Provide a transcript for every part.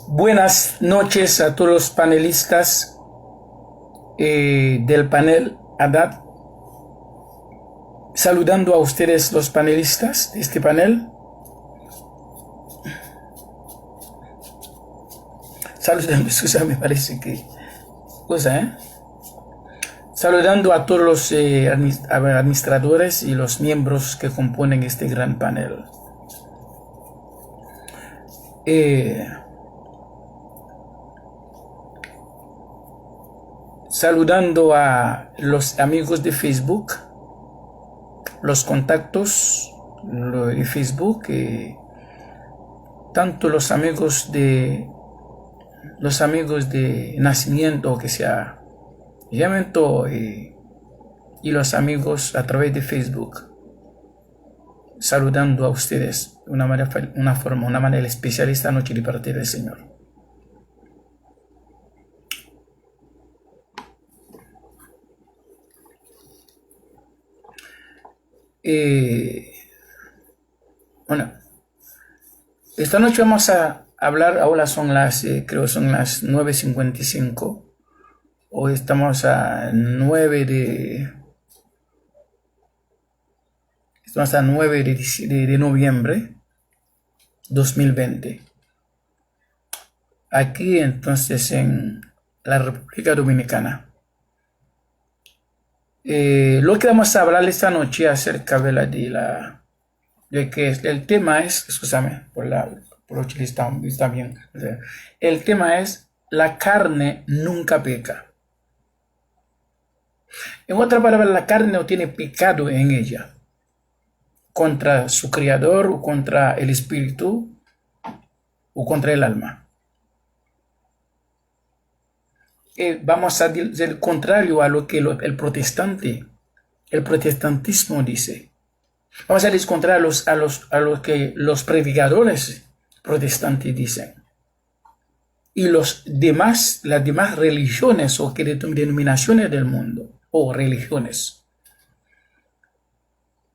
Buenas noches a todos los panelistas del panel ADAD. Saludando a ustedes los panelistas de este panel. Saludando, Susa, me parece que cosa, Saludando a todos los administradores y los miembros que componen este gran panel. Saludando a los amigos de Facebook, los contactos de Facebook, tanto los amigos de nacimiento, que sea llamamiento, y los amigos a través de Facebook, saludando a ustedes de una manera especial esta noche de parte del Señor. Bueno, esta noche vamos a hablar, ahora son las, creo son las 9:55. Hoy estamos a 9 de noviembre 2020. Aquí entonces en la República Dominicana. Lo que vamos a hablar esta noche acerca de que el tema es, escúchame, por lo que está bien. El tema es: la carne nunca peca. En otra palabra, la carne no tiene pecado en ella contra su creador, o contra el espíritu, o contra el alma. Vamos a decir el contrario a lo que el protestantismo dice. Vamos a descontrar a lo que los predicadores protestantes dicen. Y las demás religiones o denominaciones del mundo, o religiones.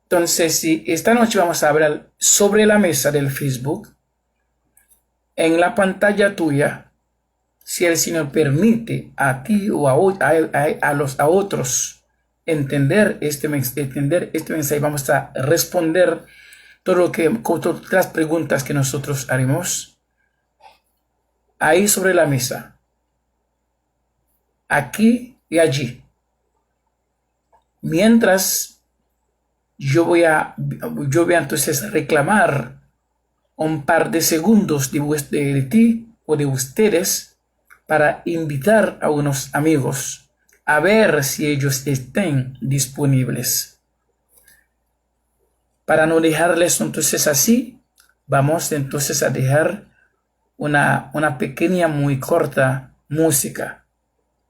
Entonces, esta noche vamos a hablar sobre la mesa del Facebook, en la pantalla tuya, si el Señor permite a ti o a otros entender este mensaje. Vamos a responder todas las preguntas que nosotros haremos ahí sobre la mesa, aquí y allí. Mientras yo voy a entonces reclamar un par de segundos de ti o de ustedes para invitar a unos amigos a ver si ellos estén disponibles. Para no dejarles entonces así, vamos entonces a dejar una pequeña, muy corta música.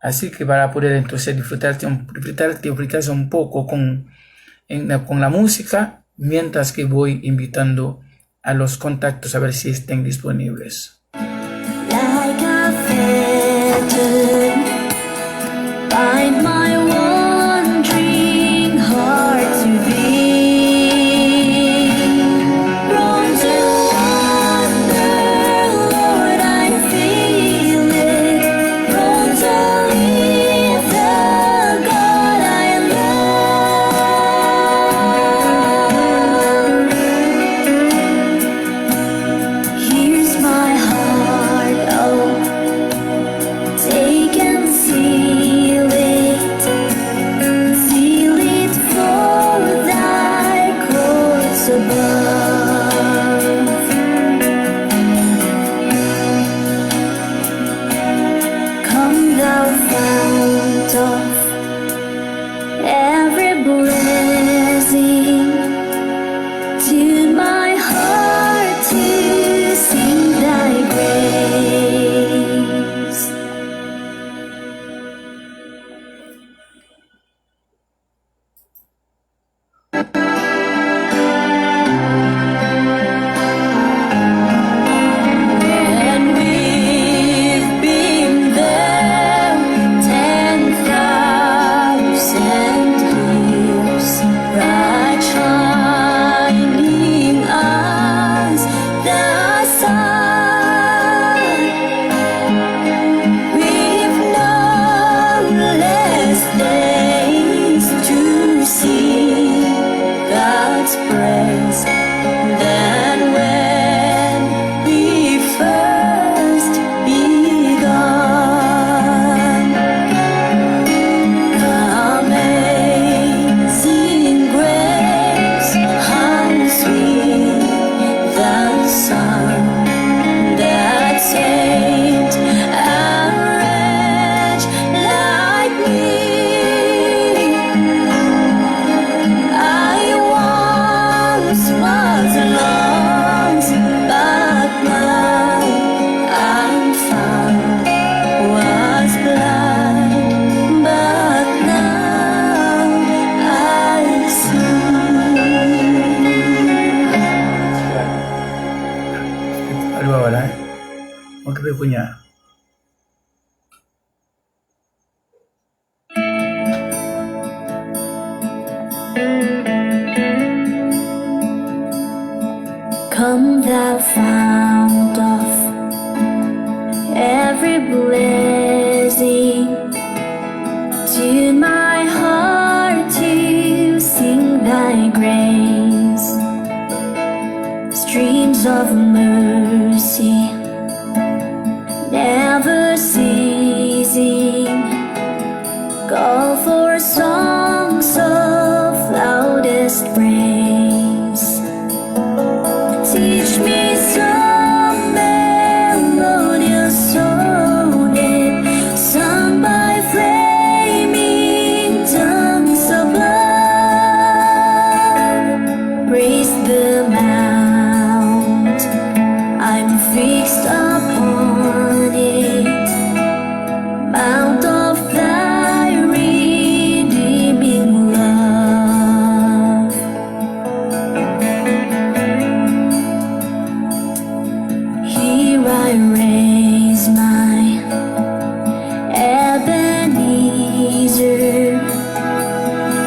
Así que para poder entonces disfrutarse un poco con la música, mientras que voy invitando a los contactos a ver si estén disponibles. Like a phantom, find my wandering heart to be. Prone to wander, Lord, I feel it. Prone to leave the God I love. Here's my heart, oh, take and seal it. Magkakunya. Come thou fount of every blessing, tune my heart to sing thy grace. Streams of mercy never ceasing, call for songs of loudest praise. Teach me some melodious sonnet sung by flaming tongues of love. Praise the mount I'm fixed upon it, mount of thy redeeming love. Here I raise my Ebenezer,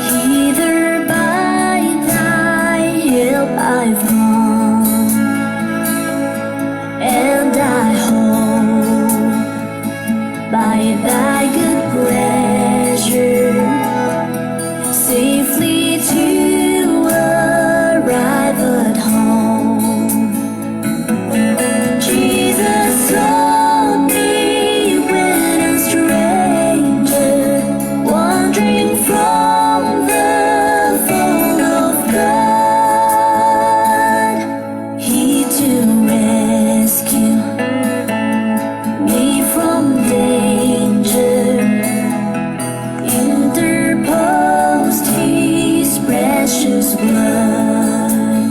hither by thy help I've gone, and I hope by thy good pleasure safely to arrive at home. Jesus sought me when a stranger, wandering from the fold of God. He to rescue me from danger interposed his precious blood.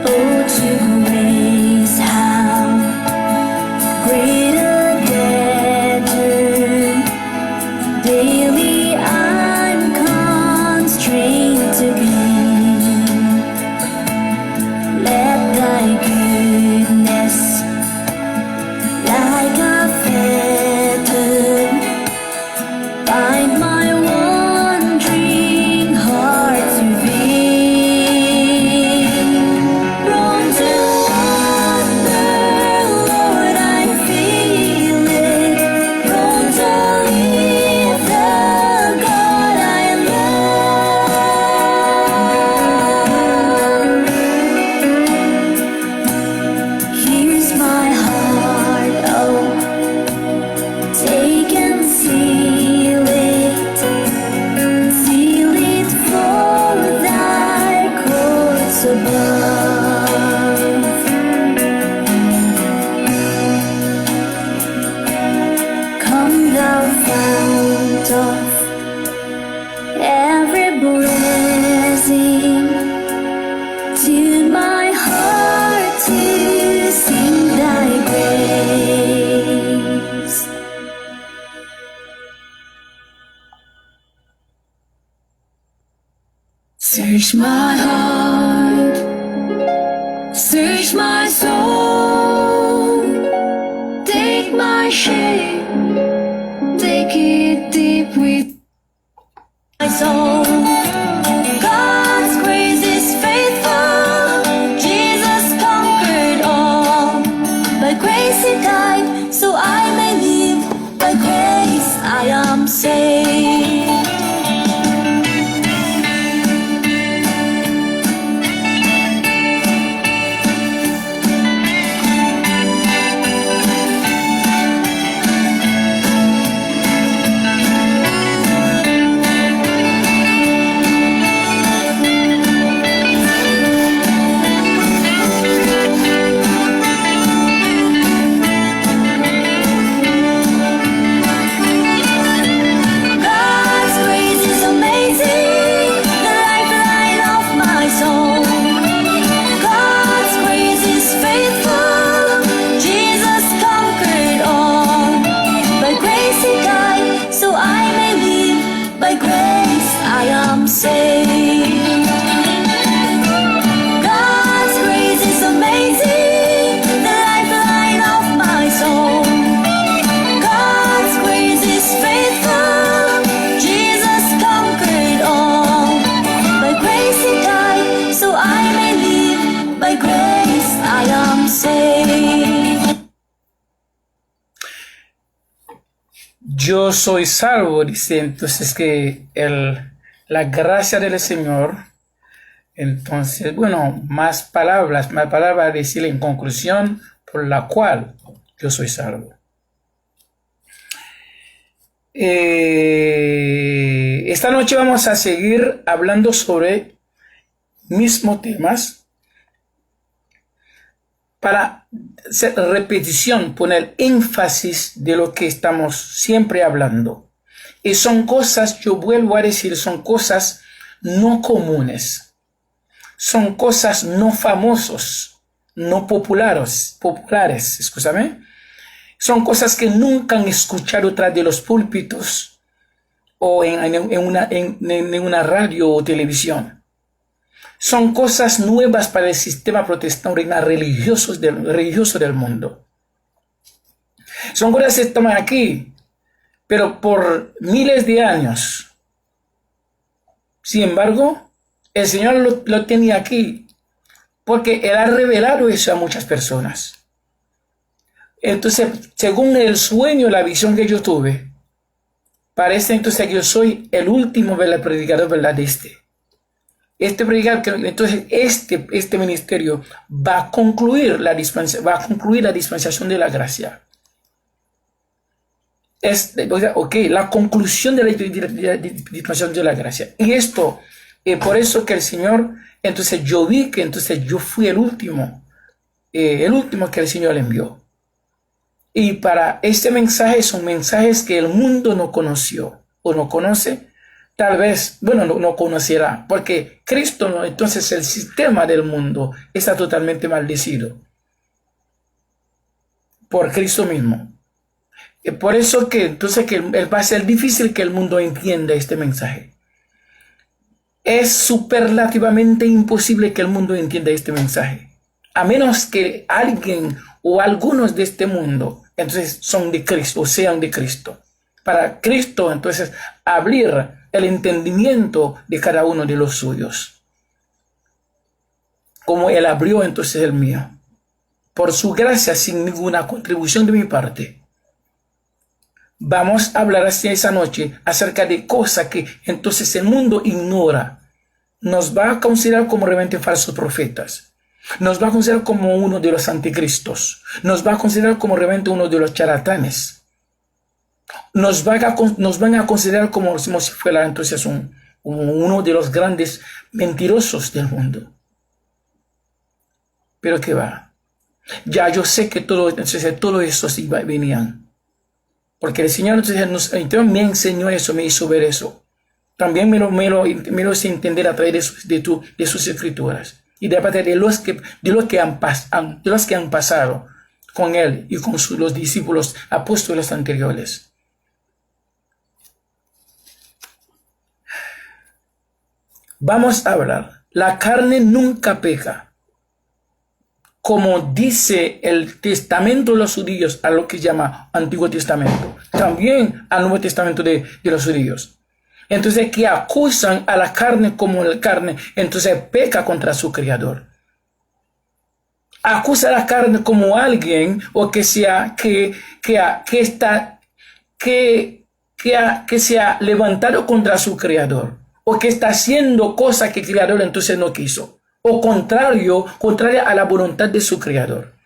Oh, to grace, how great a debtor daily I'm constrained to be. Let thy goodness, like a fetter, bind my wandering heart to thee. Prone to thy grace I am saved. Yo soy salvo, dice entonces que la gracia del Señor. Entonces, bueno, más palabras a decir en conclusión, por la cual yo soy salvo. Esta noche vamos a seguir hablando sobre mismos temas para hacer repetición, poner énfasis de lo que estamos siempre hablando. Y son cosas, yo vuelvo a decir, son cosas no comunes. Son cosas no famosos, no populares, escúchame. Son cosas que nunca han escuchado tras de los púlpitos o en una radio o televisión. Son cosas nuevas para el sistema protestante religioso del mundo. Son cosas que están aquí, pero por miles de años. Sin embargo, el Señor lo tenía aquí porque Él ha revelado eso a muchas personas. Entonces, según el sueño, la visión que yo tuve, parece entonces que yo soy el último predicador, ¿verdad? Este predicador, entonces este ministerio va a concluir la dispensación de la gracia. La conclusión de la dispensación de la gracia. Y esto, por eso que el Señor, entonces yo vi que entonces yo fui el último que el Señor envió. Y para este mensaje son mensajes que el mundo no conoció o no conoce. Tal vez, bueno, no conocerá, porque Cristo, no, entonces el sistema del mundo está totalmente maldecido por Cristo mismo. Y por eso que entonces que va a ser difícil que el mundo entienda este mensaje. Es superlativamente imposible que el mundo entienda este mensaje, a menos que alguien o algunos de este mundo entonces son de Cristo o sean de Cristo. Para Cristo entonces abrir el entendimiento de cada uno de los suyos, como Él abrió entonces el mío, por su gracia, sin ninguna contribución de mi parte. Vamos a hablar así esa noche acerca de cosas que entonces el mundo ignora. Nos va a considerar como realmente falsos profetas. Nos va a considerar como uno de los anticristos. Nos va a considerar como realmente uno de los charlatanes. Nos van a considerar como si fuera entonces uno de los grandes mentirosos del mundo. Pero ¿qué va? Ya yo sé que todo eso sí venían. Porque el Señor entonces me enseñó eso, me hizo ver eso. También me lo hizo entender a través de sus escrituras. Y de parte de los que han pasado con Él y con los discípulos apóstoles anteriores. Vamos a hablar. La carne nunca peca. Como dice el testamento de los judíos, a lo que llama Antiguo Testamento. También al Nuevo Testamento de los judíos. Entonces, que acusan a la carne como la carne, entonces peca contra su Creador. Acusa a la carne como alguien o que se ha levantado contra su Creador, o que está haciendo cosas que el Creador entonces no quiso, o contraria a la voluntad de su Creador.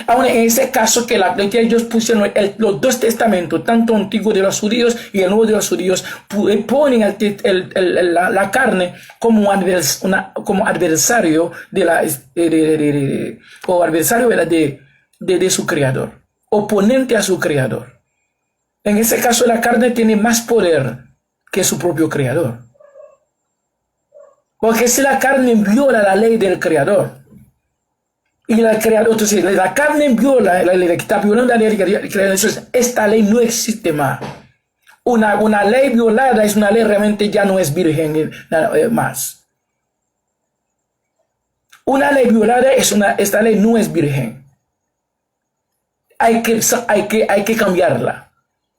Aún en ese caso que ellos pusieron los dos testamentos, tanto antiguo de los judíos y el nuevo de los judíos, ponen la carne como adversario de su Creador, oponente a su Creador. En ese caso la carne tiene más poder que su propio Creador. Porque si la carne viola la ley del Creador, y la carne viola la ley que está violando la ley del Creador, entonces esta ley no existe más. Una ley violada es una ley realmente ya no es virgen más. Una ley violada esta ley no es virgen. Hay que cambiarla.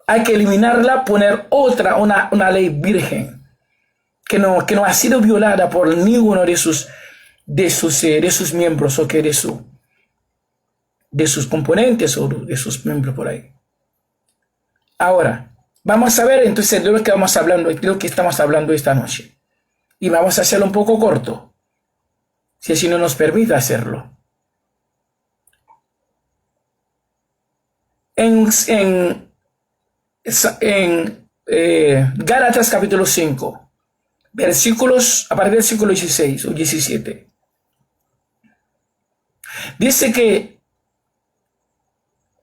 Hay que eliminarla, poner otra, una ley virgen que no ha sido violada por ninguno de de sus miembros, o que de sus componentes o de sus miembros por ahí. Ahora, vamos a ver entonces de lo que vamos hablando, de lo que estamos hablando esta noche. Y vamos a hacerlo un poco corto, si así no nos permite hacerlo. En Gálatas capítulo 5, versículos, a partir del versículo 16 o 17, dice que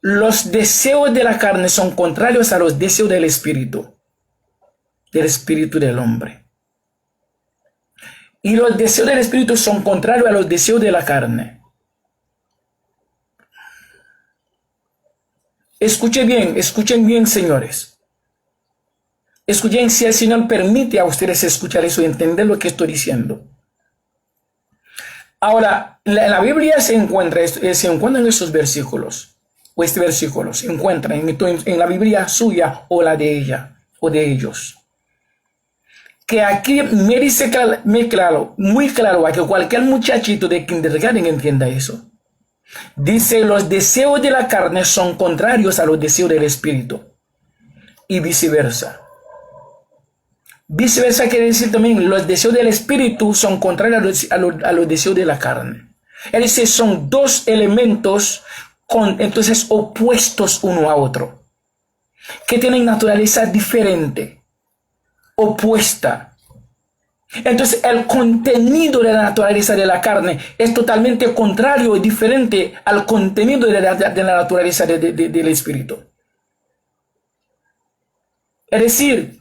los deseos de la carne son contrarios a los deseos del espíritu del hombre. Y los deseos del espíritu son contrarios a los deseos de la carne. Escuchen bien, señores. Escuchen si el Señor permite a ustedes escuchar eso y entender lo que estoy diciendo. Ahora, en la Biblia se encuentran estos versículos, o este versículo se encuentra en la Biblia suya o la de ella, o de ellos. Que aquí me dice muy claro a que cualquier muchachito de kindergarten entienda eso. Dice, los deseos de la carne son contrarios a los deseos del espíritu. Y viceversa. Viceversa quiere decir también, los deseos del espíritu son contrarios a los deseos de la carne. Es decir, son dos elementos entonces opuestos uno a otro, que tienen naturaleza diferente, opuesta. Entonces el contenido de la naturaleza de la carne es totalmente contrario y diferente al contenido de la naturaleza del espíritu. Es decir,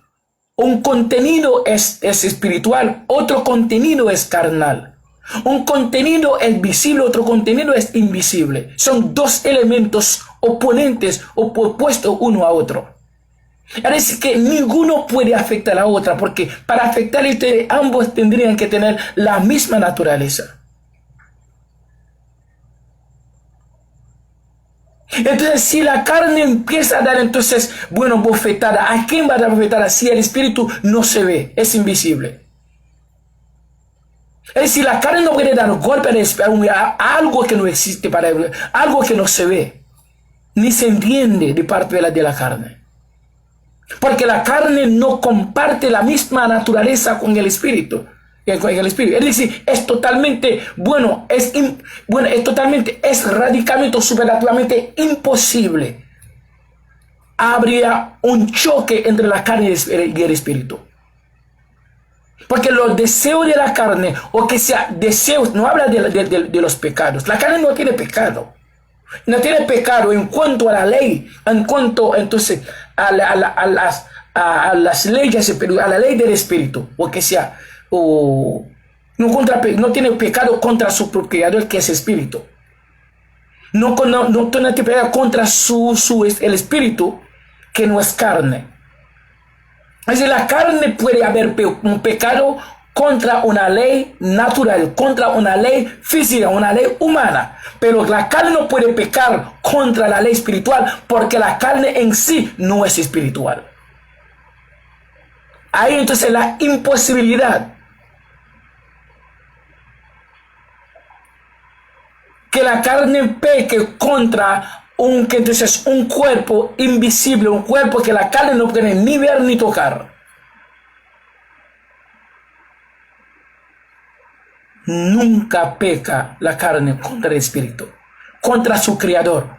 un contenido es espiritual, otro contenido es carnal. Un contenido es visible, otro contenido es invisible. Son dos elementos oponentes, opuestos uno a otro. Es decir, que ninguno puede afectar a la otra, porque para afectar a ustedes, ambos tendrían que tener la misma naturaleza. Entonces, si la carne empieza a dar, entonces, bueno, bofetada, ¿a quién va a dar bofetada si el espíritu no se ve, es invisible? Es decir, la carne no puede dar golpe a algo que no existe, algo que no se ve, ni se entiende de parte de la carne. Porque la carne no comparte la misma naturaleza con el espíritu. Es decir, es totalmente, es radicalmente o supernaturalmente imposible. Habría un choque entre la carne y el espíritu. Porque los deseos de la carne, o que sea deseos, no habla de los pecados. La carne no tiene pecado. No tiene pecado en cuanto a la ley, en cuanto entonces a las leyes, a la ley del espíritu, o que sea, no tiene pecado contra su creador, que es espíritu. No tiene pecado contra el espíritu, que no es carne. Es decir, la carne puede haber un pecado contra una ley natural, contra una ley física, una ley humana. Pero la carne no puede pecar contra la ley espiritual, porque la carne en sí no es espiritual. Ahí entonces la imposibilidad que la carne peque contra un cuerpo invisible, un cuerpo que la carne no puede ni ver ni tocar. Nunca peca la carne contra el espíritu, contra su creador.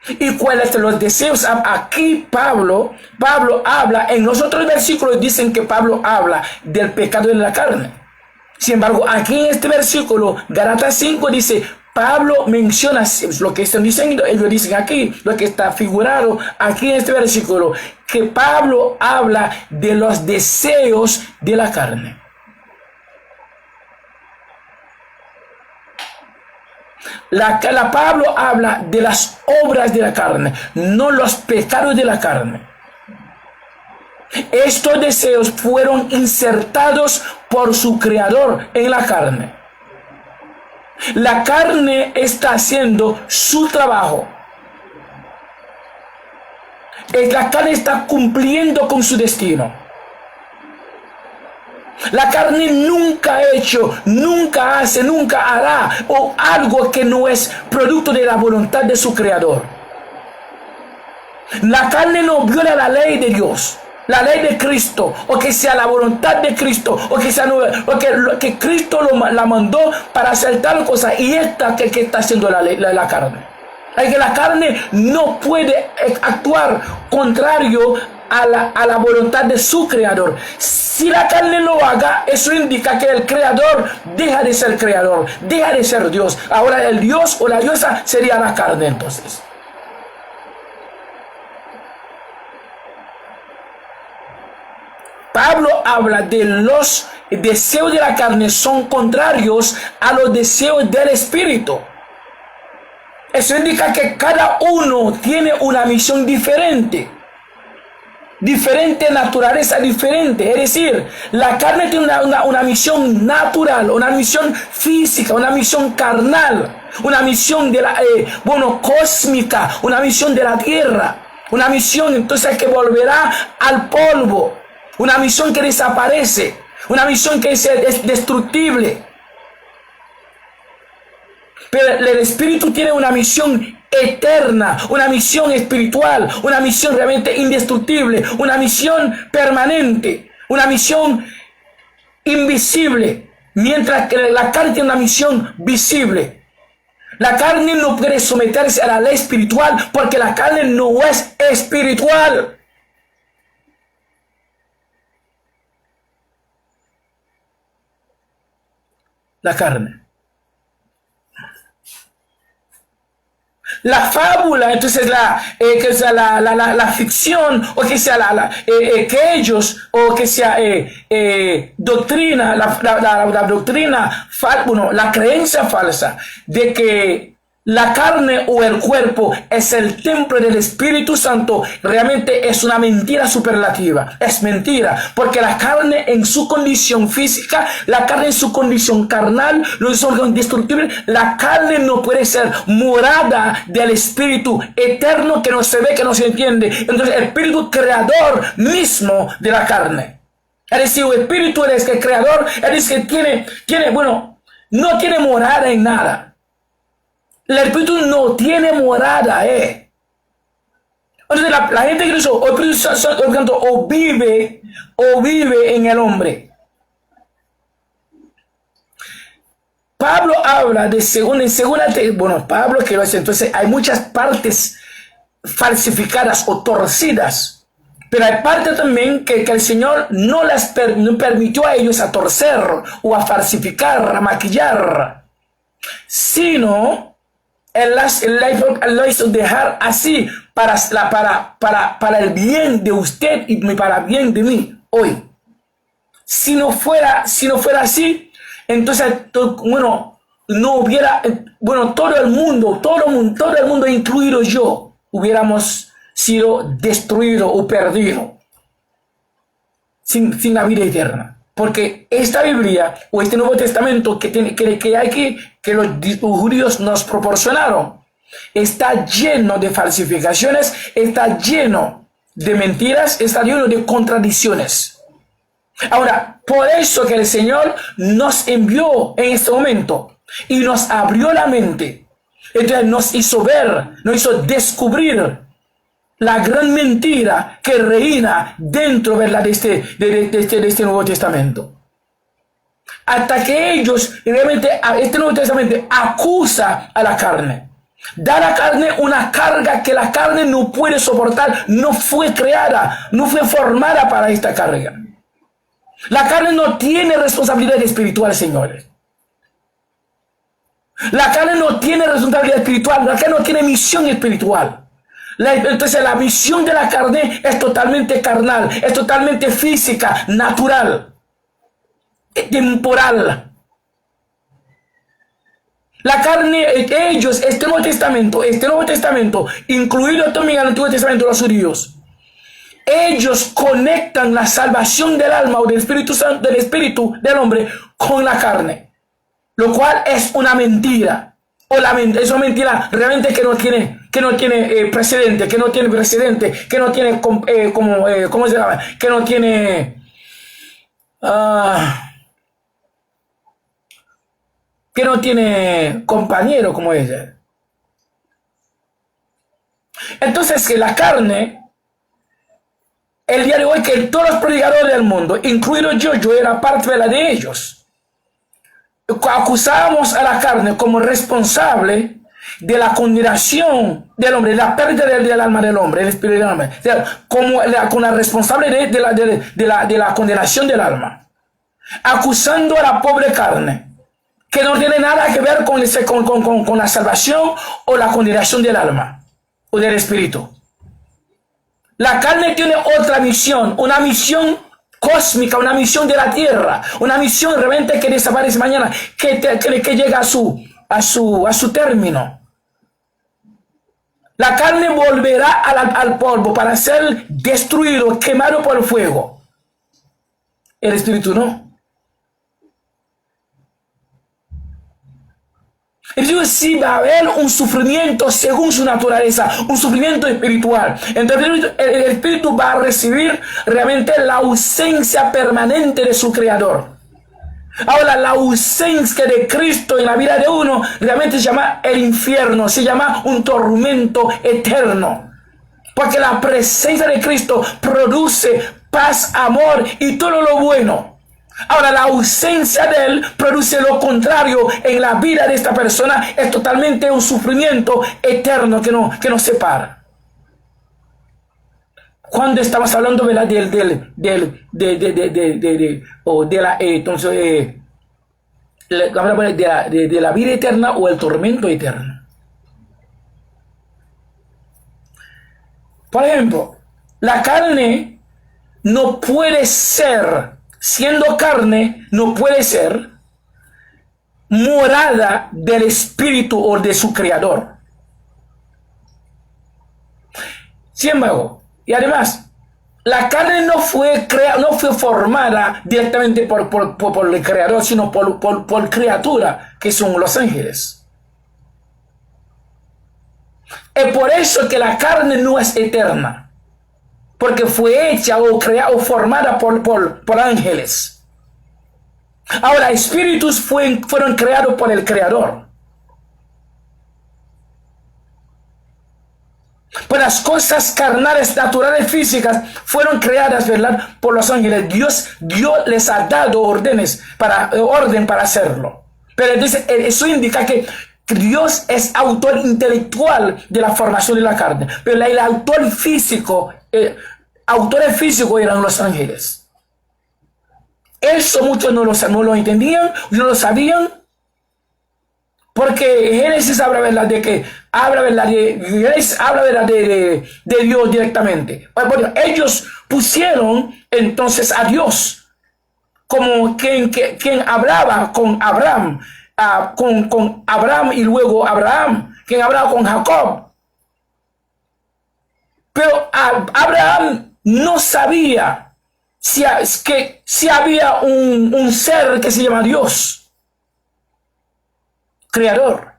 ¿Y cuáles son los deseos? Aquí Pablo habla, en los otros versículos dicen que Pablo habla del pecado de la carne. Sin embargo, aquí en este versículo, Gálatas 5 dice, Pablo menciona lo que están diciendo, ellos dicen aquí, lo que está figurado aquí en este versículo, que Pablo habla de los deseos de la carne. Pablo habla de las obras de la carne, no los pecados de la carne. Estos deseos fueron insertados por su creador en la carne. La carne está haciendo su trabajo. La carne está cumpliendo con su destino. La carne nunca ha hecho, nunca hace, nunca hará o algo que no es producto de la voluntad de su creador. La carne no viola la ley de Dios, la ley de Cristo, o que sea la voluntad de Cristo, o que sea que Cristo la mandó para hacer tal cosa, y esta que está haciendo la carne. Es que la carne no puede actuar contrario a la voluntad de su creador. Si la carne lo haga, eso indica que el creador deja de ser creador, deja de ser Dios. Ahora el Dios o la diosa sería la carne entonces. Pablo habla de los deseos de la carne son contrarios a los deseos del espíritu. Eso indica que cada uno tiene una misión diferente. Diferente naturaleza, diferente. Es decir, la carne tiene una misión natural, una misión física, una misión carnal, una misión de cósmica, una misión de la tierra, una misión entonces que volverá al polvo, una misión que desaparece, una misión que es destructible. Pero el espíritu tiene una misión eterna, una misión espiritual, una misión realmente indestructible, una misión permanente, una misión invisible, mientras que la carne tiene una misión visible. La carne no puede someterse a la ley espiritual porque la carne no es espiritual. La carne. La fábula, entonces que sea la ficción, o que sea que ellos, o que sea doctrina, la doctrina, la creencia falsa de que la carne o el cuerpo es el templo del Espíritu Santo, realmente es una mentira superlativa. Es mentira, porque la carne en su condición física, la carne en su condición carnal, los órganos indestructibles, la carne no puede ser morada del Espíritu eterno que no se ve, que no se entiende. Entonces el Espíritu creador mismo de la carne. Es decir, el Espíritu es el creador, es que no tiene morada en nada. El Espíritu no tiene morada, Entonces la gente que dice, el Espíritu Santo o vive en el hombre. Pablo habla de Pablo que lo hace, entonces hay muchas partes falsificadas o torcidas, pero hay partes también que el Señor no permitió a ellos a torcer o a falsificar, a maquillar, sino Él lo hizo dejar así para el bien de usted y para el bien de mí hoy. Si no fuera así, entonces, no hubiera, todo el mundo, incluido yo, hubiéramos sido destruidos o perdidos sin la vida eterna. Porque esta Biblia o este Nuevo Testamento que hay aquí, que los judíos nos proporcionaron, está lleno de falsificaciones, está lleno de mentiras, está lleno de contradicciones. Ahora, por eso que el Señor nos envió en este momento y nos abrió la mente. Entonces nos hizo ver, nos hizo descubrir la gran mentira que reina dentro, ¿verdad?, de este Nuevo Testamento. Hasta que ellos, realmente, este Nuevo Testamento acusa a la carne. Da a la carne una carga que la carne no puede soportar. No fue creada, no fue formada para esta carga. La carne no tiene responsabilidad espiritual, señores. La carne no tiene responsabilidad espiritual. La carne no tiene misión espiritual. Entonces la misión de la carne es totalmente carnal, es totalmente física, natural, temporal. La carne, ellos, este Nuevo Testamento, incluido también el Antiguo Testamento de los judíos, ellos conectan la salvación del alma o del Espíritu Santo, del espíritu del hombre con la carne, lo cual es una mentira. Es una mentira realmente que no tiene precedente, que no tiene, ¿cómo se llama? Que no tiene ah, que no tiene compañero como ella. Entonces que la carne, el día de hoy, que todos los predicadores del mundo, incluido yo era parte de la de ellos, acusábamos a la carne como responsable de la condenación del hombre, de la pérdida del alma del hombre, el espíritu del hombre, con la responsable de la condenación del alma, acusando a la pobre carne, que no tiene nada que ver con la salvación o la condenación del alma o del espíritu. La carne tiene otra misión, una misión cósmica, una misión de la tierra, una misión realmente que desaparece mañana, que llega a su término. La carne volverá al polvo para ser destruido, quemado por el fuego. El espíritu no. Entonces sí va a haber un sufrimiento según su naturaleza, un sufrimiento espiritual. Entonces el espíritu va a recibir realmente la ausencia permanente de su creador. Ahora la ausencia de Cristo en la vida de uno realmente se llama el infierno, se llama un tormento eterno. Porque la presencia de Cristo produce paz, amor y todo lo bueno. Ahora la ausencia de Él produce lo contrario en la vida de esta persona. Es totalmente un sufrimiento eterno que nos separa. Cuando estamos hablando de la de la vida eterna o el tormento eterno. Por ejemplo, la carne no puede ser, siendo carne, no puede ser morada del espíritu o de su creador. Sin embargo, y además, la carne no fue formada directamente por el creador, sino por criatura, que son los ángeles. Es por eso que la carne no es eterna, porque fue hecha o creada o formada por ángeles. Ahora, espíritus fueron creados por el creador. Pues las cosas carnales, naturales, físicas, fueron creadas, ¿verdad?, por los ángeles. Dios les ha dado orden para hacerlo. Pero entonces eso indica que Dios es autor intelectual de la formación de la carne. Pero el autor físico, autores físicos eran los ángeles. Eso muchos no lo entendían, no lo sabían. Porque Génesis habla, ¿verdad?, de Dios directamente. Bueno, ellos pusieron entonces a Dios como quien hablaba con Abraham, con Abraham y luego Abraham, quien hablaba con Jacob. Pero Abraham no sabía si había un ser que se llama Dios, creador.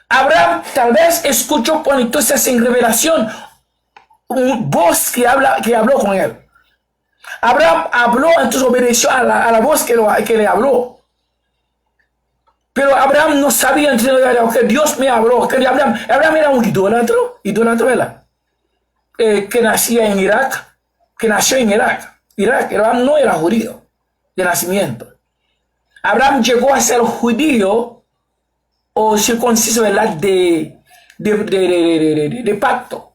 Abraham tal vez escuchó entonces en revelación un voz que habló con él. Abraham habló, entonces obedeció a la voz que le habló. Pero Abraham no sabía, entonces, que Dios me habló. Que Abraham era un idólatra, ¿verdad? Que nació en Irak. Abraham no era judío de nacimiento. Abraham llegó a ser judío o circunciso, ¿verdad?, de pacto.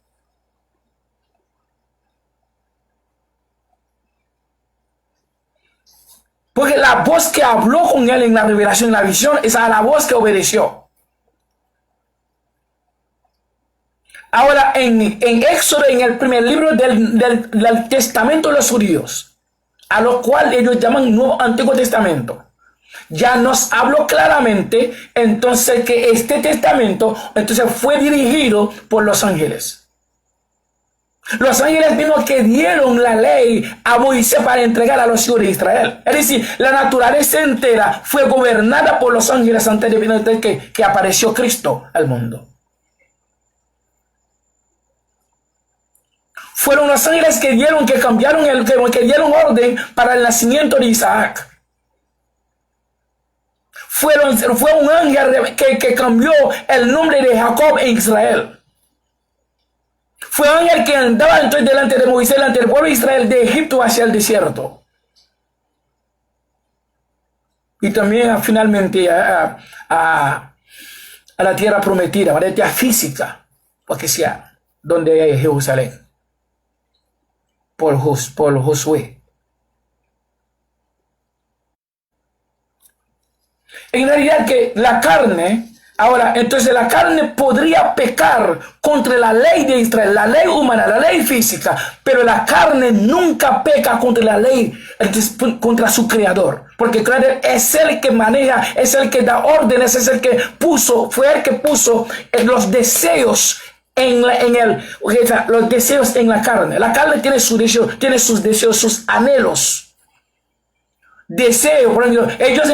Porque la voz que habló con él en la revelación, en la visión, es a la voz que obedeció. Ahora, en Éxodo, en el primer libro del Testamento de los judíos, a lo cual ellos llaman Nuevo Antiguo Testamento, ya nos habló claramente entonces que este testamento entonces fue dirigido por los ángeles. Los ángeles mismos que dieron la ley a Moisés para entregar a los hijos de Israel. Es decir, la naturaleza entera fue gobernada por los ángeles antes de que apareció Cristo al mundo. Fueron los ángeles que dieron orden para el nacimiento de Isaac. Fue un ángel que cambió el nombre de Jacob en Israel. Fue un ángel que andaba entonces delante de Moisés, delante del pueblo de Israel, de Egipto hacia el desierto. Y también finalmente a la tierra prometida, a la tierra física, porque sea donde hay Jerusalén, por Josué. En realidad que la carne, ahora, entonces la carne podría pecar contra la ley de Israel, la ley humana, la ley física, pero la carne nunca peca contra la ley, contra su creador, porque el creador es el que maneja, es el que da órdenes, es el que fue el que puso los deseos los deseos en la carne. La carne tiene sus deseos, sus anhelos. Deseo, por ejemplo, ellos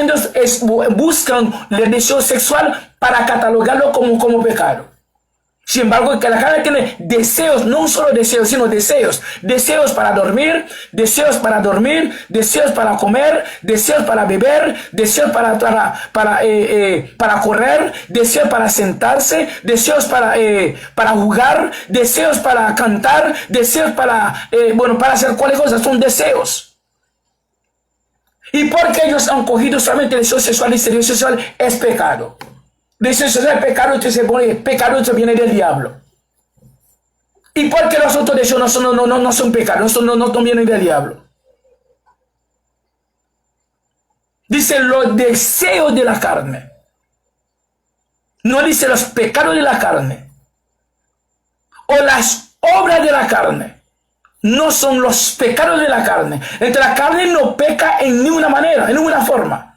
buscan el deseo sexual para catalogarlo como pecado. Sin embargo, que la carne tiene deseos, no solo deseos, sino deseos. Deseos para dormir, deseos para comer, deseos para beber, deseos para correr, deseos para sentarse, deseos para jugar, deseos para cantar, deseos para hacer cualquier cosa. Son deseos. Y porque ellos han cogido solamente el deseo sexual, y el deseo sexual es pecado. Deseo sexual es pecado, entonces pecado entonces viene del diablo. Y porque los otros deseos no son pecados, no vienen del diablo. Dice los deseos de la carne. No dice los pecados de la carne. O las obras de la carne. No son los pecados de la carne. Entonces la carne no peca en ninguna manera, en ninguna forma.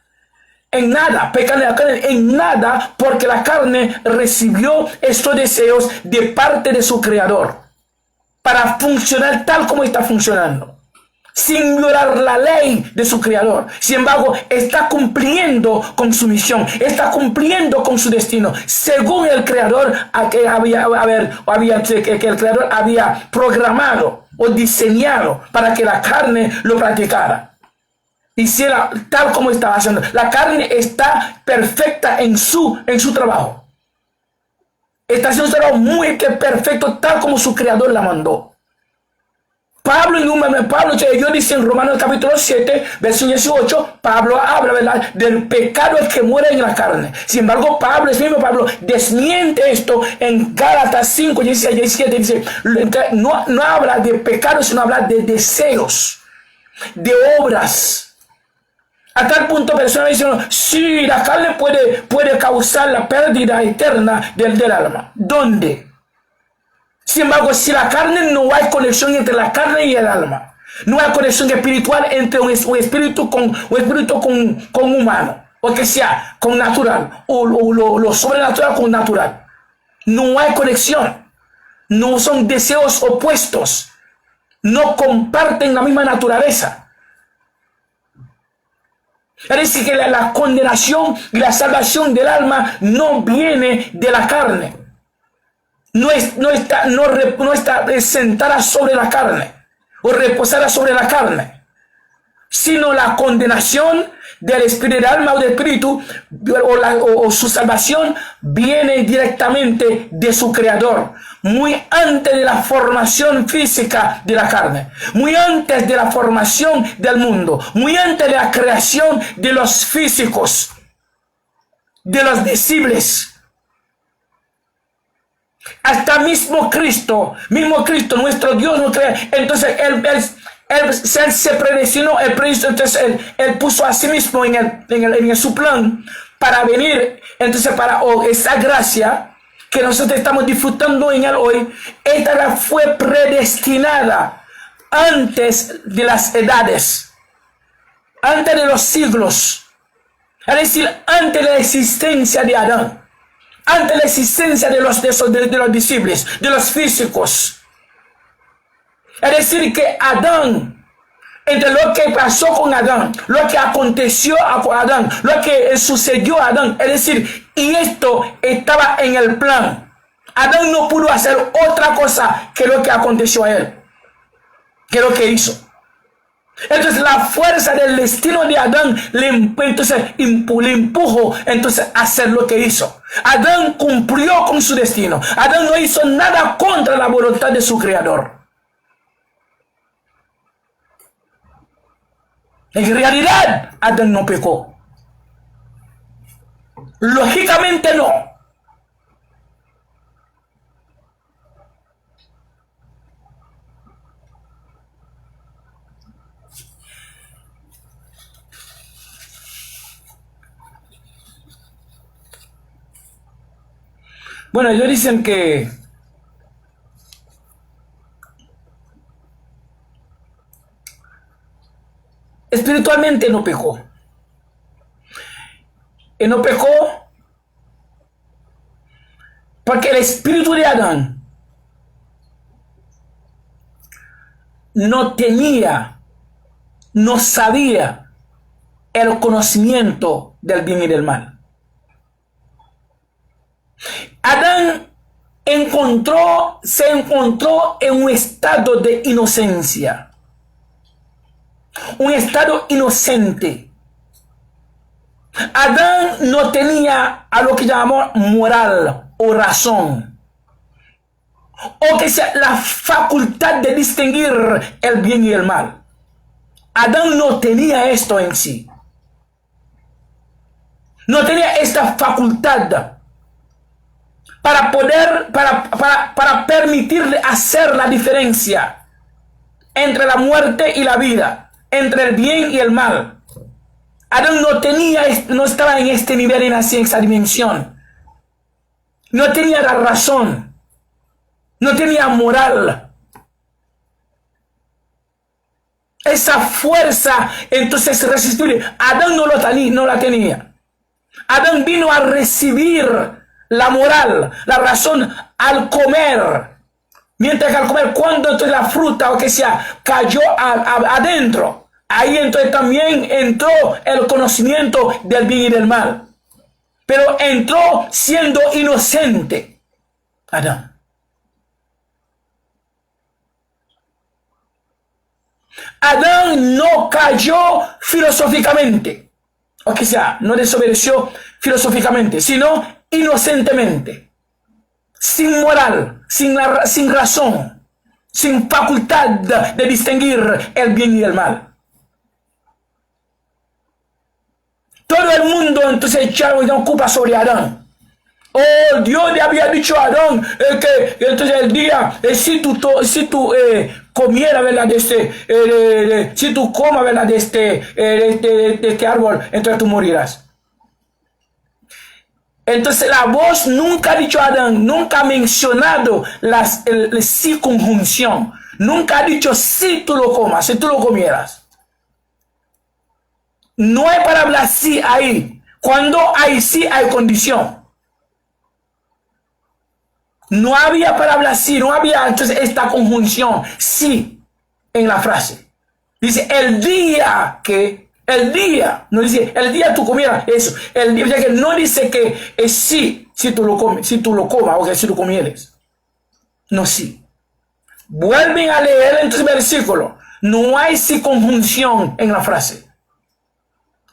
En nada, peca en la carne, en nada, porque la carne recibió estos deseos de parte de su creador para funcionar tal como está funcionando, sin violar la ley de su creador. Sin embargo, está cumpliendo con su misión, está cumpliendo con su destino, según el creador que el creador había programado o diseñado para que la carne lo practicara. Hiciera tal como estaba haciendo. La carne está perfecta en su trabajo. Está haciendo un trabajo muy perfecto, tal como su creador la mandó. Pablo yo dice en Romanos capítulo 7, verso 18, Pablo habla, ¿verdad?, del pecado el que muere en la carne. Sin embargo, Pablo desmiente esto en Gálatas 5, 16, 17, dice, no habla de pecado, sino habla de deseos, de obras. A tal punto personas dicen, sí, la carne puede causar la pérdida eterna del alma. ¿Dónde? Sin embargo, si la carne, no hay conexión entre la carne y el alma. No hay conexión espiritual entre un espíritu con humano. O que sea con natural. O lo sobrenatural con natural. No hay conexión. No son deseos opuestos. No comparten la misma naturaleza. Es decir, que la condenación y la salvación del alma no viene de la carne. No está sentada sobre la carne o reposada sobre la carne, sino la condenación del espíritu, del alma o del espíritu, o su salvación viene directamente de su creador, muy antes de la formación física de la carne, muy antes de la formación del mundo, muy antes de la creación de los físicos, de los visibles. Hasta mismo Cristo, nuestro Dios nos crea. Entonces él se predestinó, entonces él puso a sí mismo en su plan para venir. Entonces para esa gracia que nosotros estamos disfrutando en él hoy, esta fue predestinada antes de las edades, antes de los siglos, es decir, antes de la existencia de Adán. Ante la existencia de los visibles, de los físicos. Es decir, que Adán, entre lo que pasó con Adán, lo que aconteció a Adán, lo que sucedió a Adán, es decir, y esto estaba en el plan. Adán no pudo hacer otra cosa que lo que aconteció a él. ¿Qué es lo que hizo? Entonces la fuerza del destino de Adán le empujó entonces a hacer lo que hizo. Adán cumplió con su destino. Adán no hizo nada contra la voluntad de su creador. En realidad, Adán no pecó. Lógicamente no. Bueno, ellos dicen que espiritualmente no pecó. Y no pecó porque el espíritu de Adán no tenía, no sabía el conocimiento del bien y del mal. Adán se encontró en un estado de inocencia, un estado inocente. Adán no tenía a lo que llamamos moral o razón, o que sea la facultad de distinguir el bien y el mal. Adán no tenía esto en sí. No tenía esta facultad para permitirle hacer la diferencia entre la muerte y la vida, entre el bien y el mal. Adán no estaba en este nivel, en esa dimensión. No tenía la razón, no tenía moral. Esa fuerza entonces irresistible, Adán no la tenía. Adán vino a recibir la moral, la razón al comer. Mientras que al comer, cuando entonces la fruta o que sea cayó adentro, ahí entonces también entró el conocimiento del bien y del mal. Pero entró siendo inocente Adán. Adán no cayó filosóficamente, o que sea, no desobedeció filosóficamente, sino inocentemente, sin moral, sin razón, sin facultad de distinguir el bien y el mal. Todo el mundo entonces ya ocupa sobre Adán. Oh, Dios le había dicho a Adán que entonces el día, si tú comieras, ¿verdad? Si tú comas, ¿verdad? De este árbol, entonces tú morirás. Entonces la voz nunca ha dicho a Adán, nunca ha mencionado la sí conjunción. Nunca ha dicho si tú lo comas, si tú lo comieras. No hay para hablar sí ahí. Cuando hay sí, hay condición. No había palabra sí, no había entonces esta conjunción sí en la frase. Dice el día, no dice el día tú comieras eso. El día, o sea que no dice que es sí, si tú lo comas o que si lo comieres. No sí. Vuelven a leer entonces el versículo. No hay sí conjunción en la frase.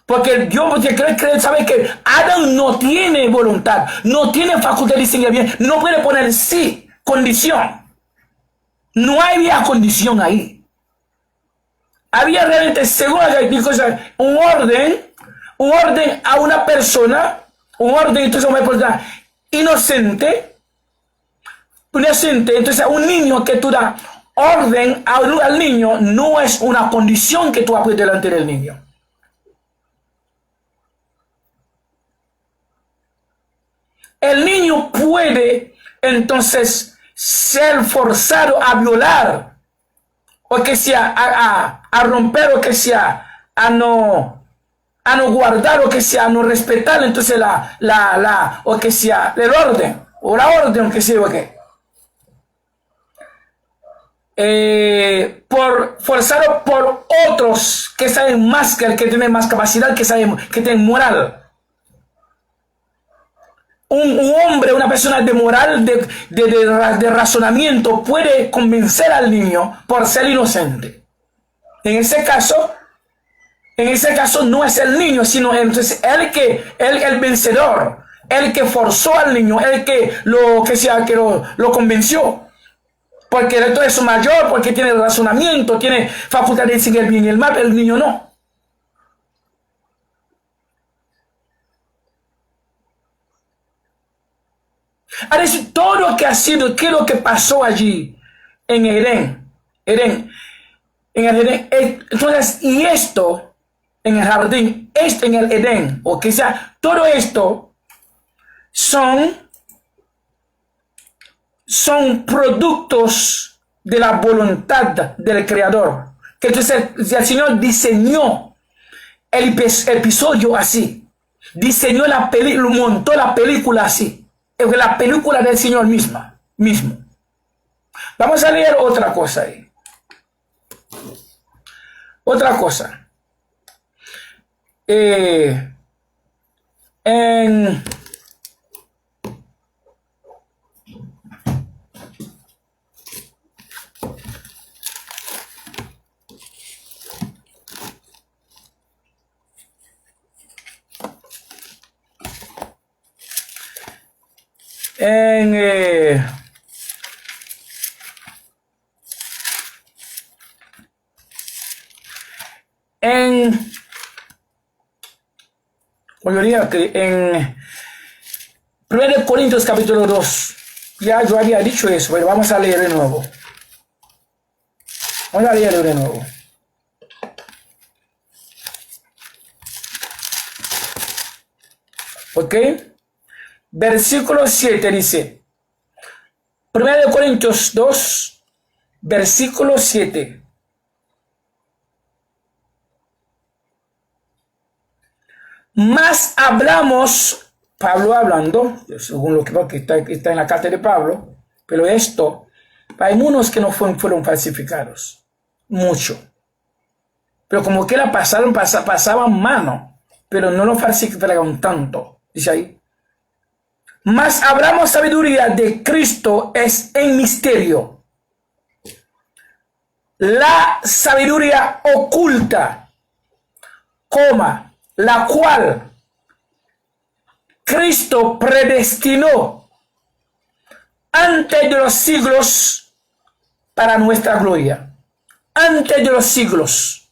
Porque Dios sabe que Adán no tiene voluntad, no tiene facultad de distinguir bien, no puede poner sí, condición. No había condición ahí. Había realmente, según un orden a una persona, un orden entonces a una persona inocente, entonces a un niño que tú das orden al niño, no es una condición que tú apoyes delante del niño. El niño puede entonces ser forzado a violar, o que sea a romper, o que sea a no guardar, o que sea a no respetar entonces o que sea el orden, o la orden, que sea, okay. Forzado por otros que saben más, que tienen más capacidad, que tienen moral. un hombre, una persona de moral, de razonamiento, puede convencer al niño por ser inocente. En ese caso no es el niño, sino entonces el vencedor, el que forzó al niño, el que lo convenció. Porque esto es mayor, porque tiene razonamiento, tiene facultad de decir el bien y el mal, pero el niño no. Ahora, todo lo que ha sido, qué es lo que pasó allí en Edén, en el Edén, entonces, y esto en el jardín, esto en el Edén, o que sea, todo esto son productos de la voluntad del Creador. Que entonces el Señor diseñó el episodio así, diseñó la película, montó la película así, es la película del Señor mismo. Vamos a leer otra cosa ahí. Otra cosa. Yo diría que en 1 Corintios capítulo 2, ya yo había dicho eso, pero vamos a leer de nuevo. Vamos a leer de nuevo. ¿Ok? Versículo 7 dice, 1 Corintios 2, versículo 7. Más hablamos, Pablo hablando, según lo que está en la carta de Pablo, pero esto, hay unos que no fueron falsificados, mucho. Pero como que la pasaban mano, pero no lo falsificaron tanto, dice ahí. Más hablamos sabiduría de Cristo es en misterio. La sabiduría oculta, la cual Cristo predestinó antes de los siglos para nuestra gloria. Antes de los siglos.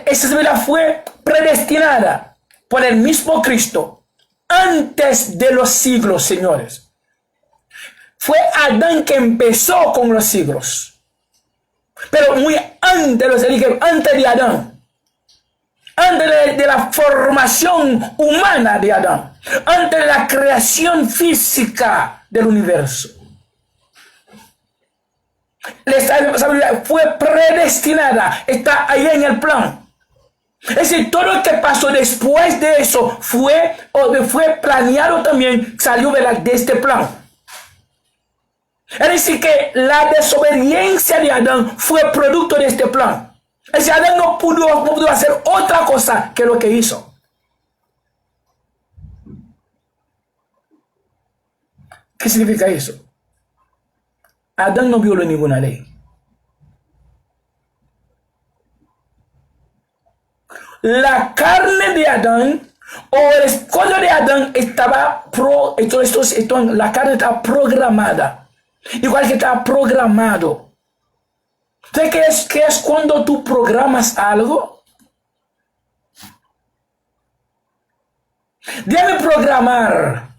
Esa sabiduría fue predestinada por el mismo Cristo antes de los siglos, señores. Fue Adán que empezó con los siglos. Pero muy antes de Adán. Antes de la formación humana de Adán, antes de la creación física del universo. La sabiduría fue predestinada, está ahí en el plan. Es decir, todo lo que pasó después de eso fue planeado también, salió de este plan. Es decir, que la desobediencia de Adán fue producto de este plan. Ese Adán no pudo hacer otra cosa que lo que hizo. ¿Qué significa eso? Adán no violó ninguna ley. La carne de Adán o el escudo de Adán la carne estaba programada. Igual que estaba programado. ¿Sabes qué es cuando tú programas algo? Déjame programar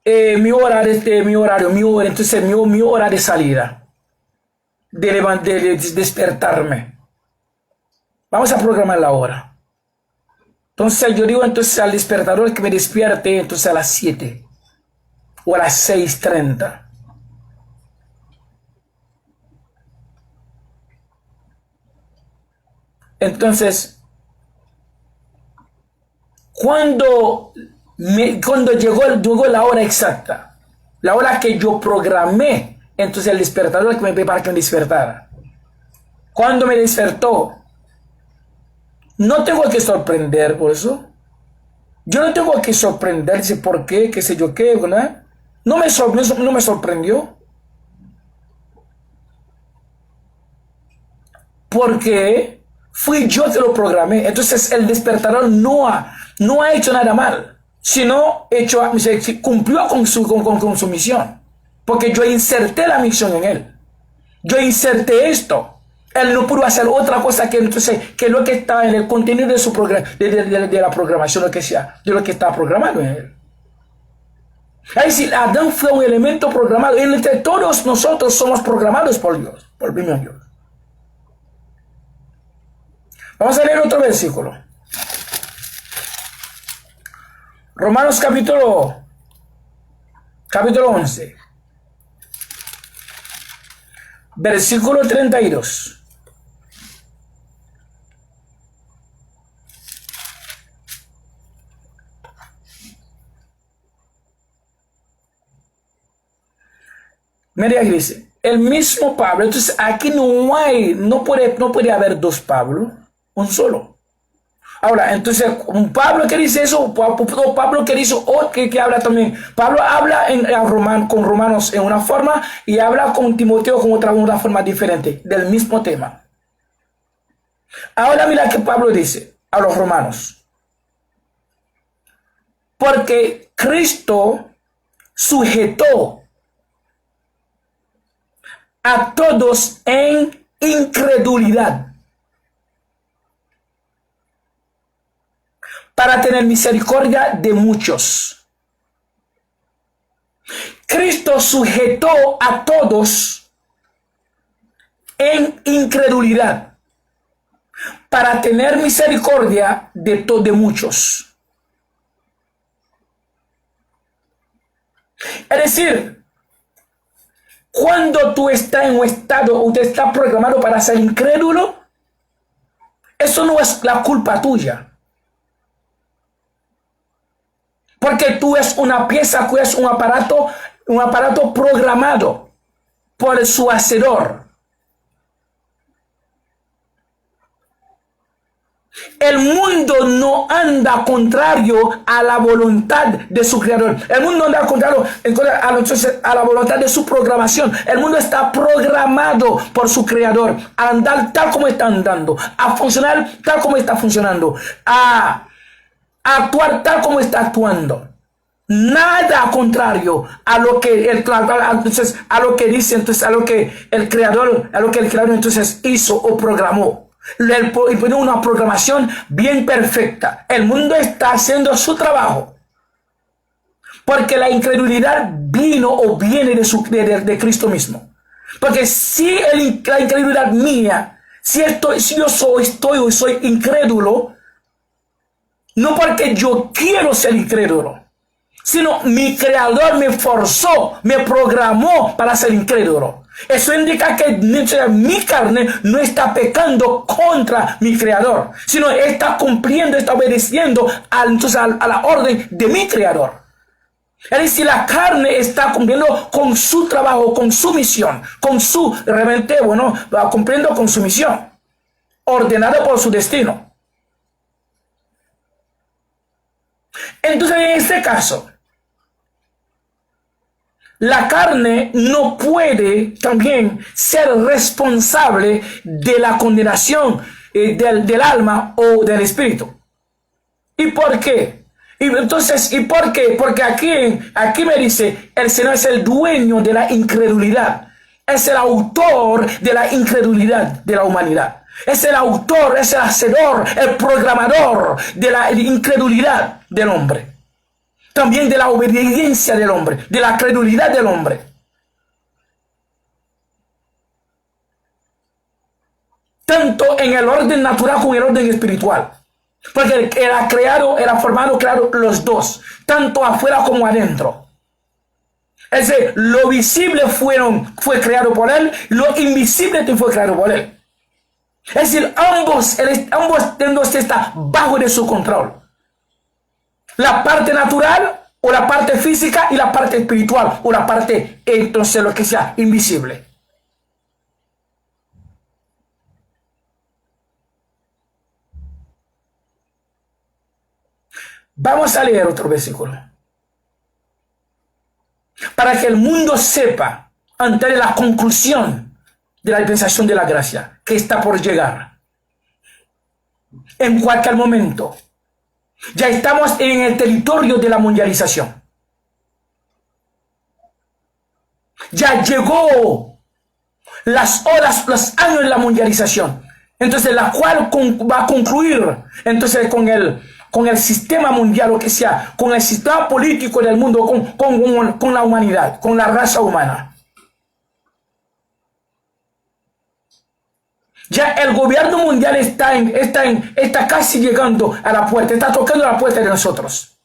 mi hora de salida, de despertarme. Vamos a programar la hora. Entonces yo digo entonces al despertador que me despierte entonces a las 7 o a las 6:30. Entonces, cuando llegó la hora exacta, la hora que yo programé, entonces el despertador que me para que me despertara. Cuando me despertó, no tengo que sorprender por eso. Yo no tengo que sorprenderse por qué, qué sé yo qué, ¿no? No me sorprendió. Porque fui yo que lo programé. Entonces el despertador no ha hecho nada mal, sino cumplió con su misión. Porque yo inserté la misión en él. Yo inserté esto. Él no pudo hacer otra cosa que lo que estaba en el contenido de su programa, de la programación, lo que sea, de lo que estaba programado en él. Es decir, Adán fue un elemento programado. Entre todos nosotros somos programados por Dios, por el mismo Dios. Vamos a leer otro versículo. Romanos capítulo 11. Versículo 32. Mira aquí dice, el mismo Pablo. Entonces aquí no puede haber dos Pablo, un solo. Ahora, entonces, un Pablo que dice eso, o Pablo que dice, o que habla también. Pablo habla con Romanos en una forma y habla con Timoteo con otra forma diferente, del mismo tema. Ahora mira que Pablo dice a los romanos. Porque Cristo sujetó a todos en incredulidad para tener misericordia de muchos. Cristo sujetó a todos en incredulidad para tener misericordia de muchos. Es decir, cuando tú estás en un estado, usted está programado para ser incrédulo, eso no es la culpa tuya. Porque tú es una pieza, tú es un aparato programado por su hacedor. El mundo no anda contrario a la voluntad de su creador. El mundo anda contrario a la voluntad de su programación. El mundo está programado por su creador a andar tal como está andando, a funcionar tal como está funcionando, a actuar tal como está actuando. Nada contrario a lo que a lo que dice, entonces a lo que el creador entonces hizo o programó. Y pone una programación bien perfecta. El mundo está haciendo su trabajo. Porque la incredulidad vino o viene de Cristo mismo. Porque si la incredulidad mía, si yo soy incrédulo, no porque yo quiero ser incrédulo, sino mi creador me forzó, me programó para ser incrédulo. Eso indica que mi carne no está pecando contra mi creador, sino está cumpliendo, está obedeciendo a la orden de mi creador. Es decir, la carne está cumpliendo con su trabajo, con su misión, cumpliendo con su misión, ordenada por su destino. Entonces, en este caso, la carne no puede también ser responsable de la condenación del alma o del espíritu. ¿Y por qué? ¿Y por qué? Porque aquí me dice, el Señor es el dueño de la incredulidad. Es el autor de la incredulidad de la humanidad. Es el autor, es el hacedor, el programador de la incredulidad del hombre. También de la obediencia del hombre, de la credulidad del hombre. Tanto en el orden natural como en el orden espiritual. Porque era formado los dos, tanto afuera como adentro. Es decir, lo visible fue creado por él, lo invisible fue creado por él. Es decir, ambos están bajo de su control. La parte natural o la parte física y la parte espiritual o la parte, entonces, lo que sea invisible. Vamos a leer otro versículo. Para que el mundo sepa, antes de la conclusión de la dispensación de la gracia, que está por llegar. En cualquier momento. Ya estamos en el territorio de la mundialización. Ya llegó las horas, los años de la mundialización. Entonces, la cual va a concluir entonces con el sistema mundial, o que sea, con el sistema político del mundo, con la humanidad, con la raza humana. Ya el gobierno mundial está casi llegando a la puerta, está tocando la puerta de nosotros.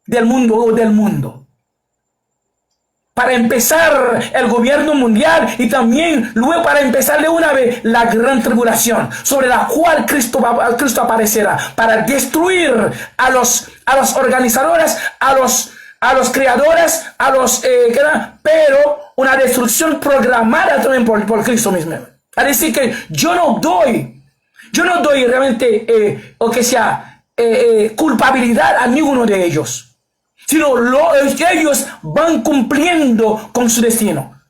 Del mundo. Para empezar el gobierno mundial y también luego para empezar de una vez la gran tribulación, sobre la cual Cristo aparecerá para destruir a los organizadores, a los creadores, pero una destrucción programada también por Cristo mismo. Es decir que yo no doy realmente culpabilidad a ninguno de ellos, sino ellos van cumpliendo con su destino,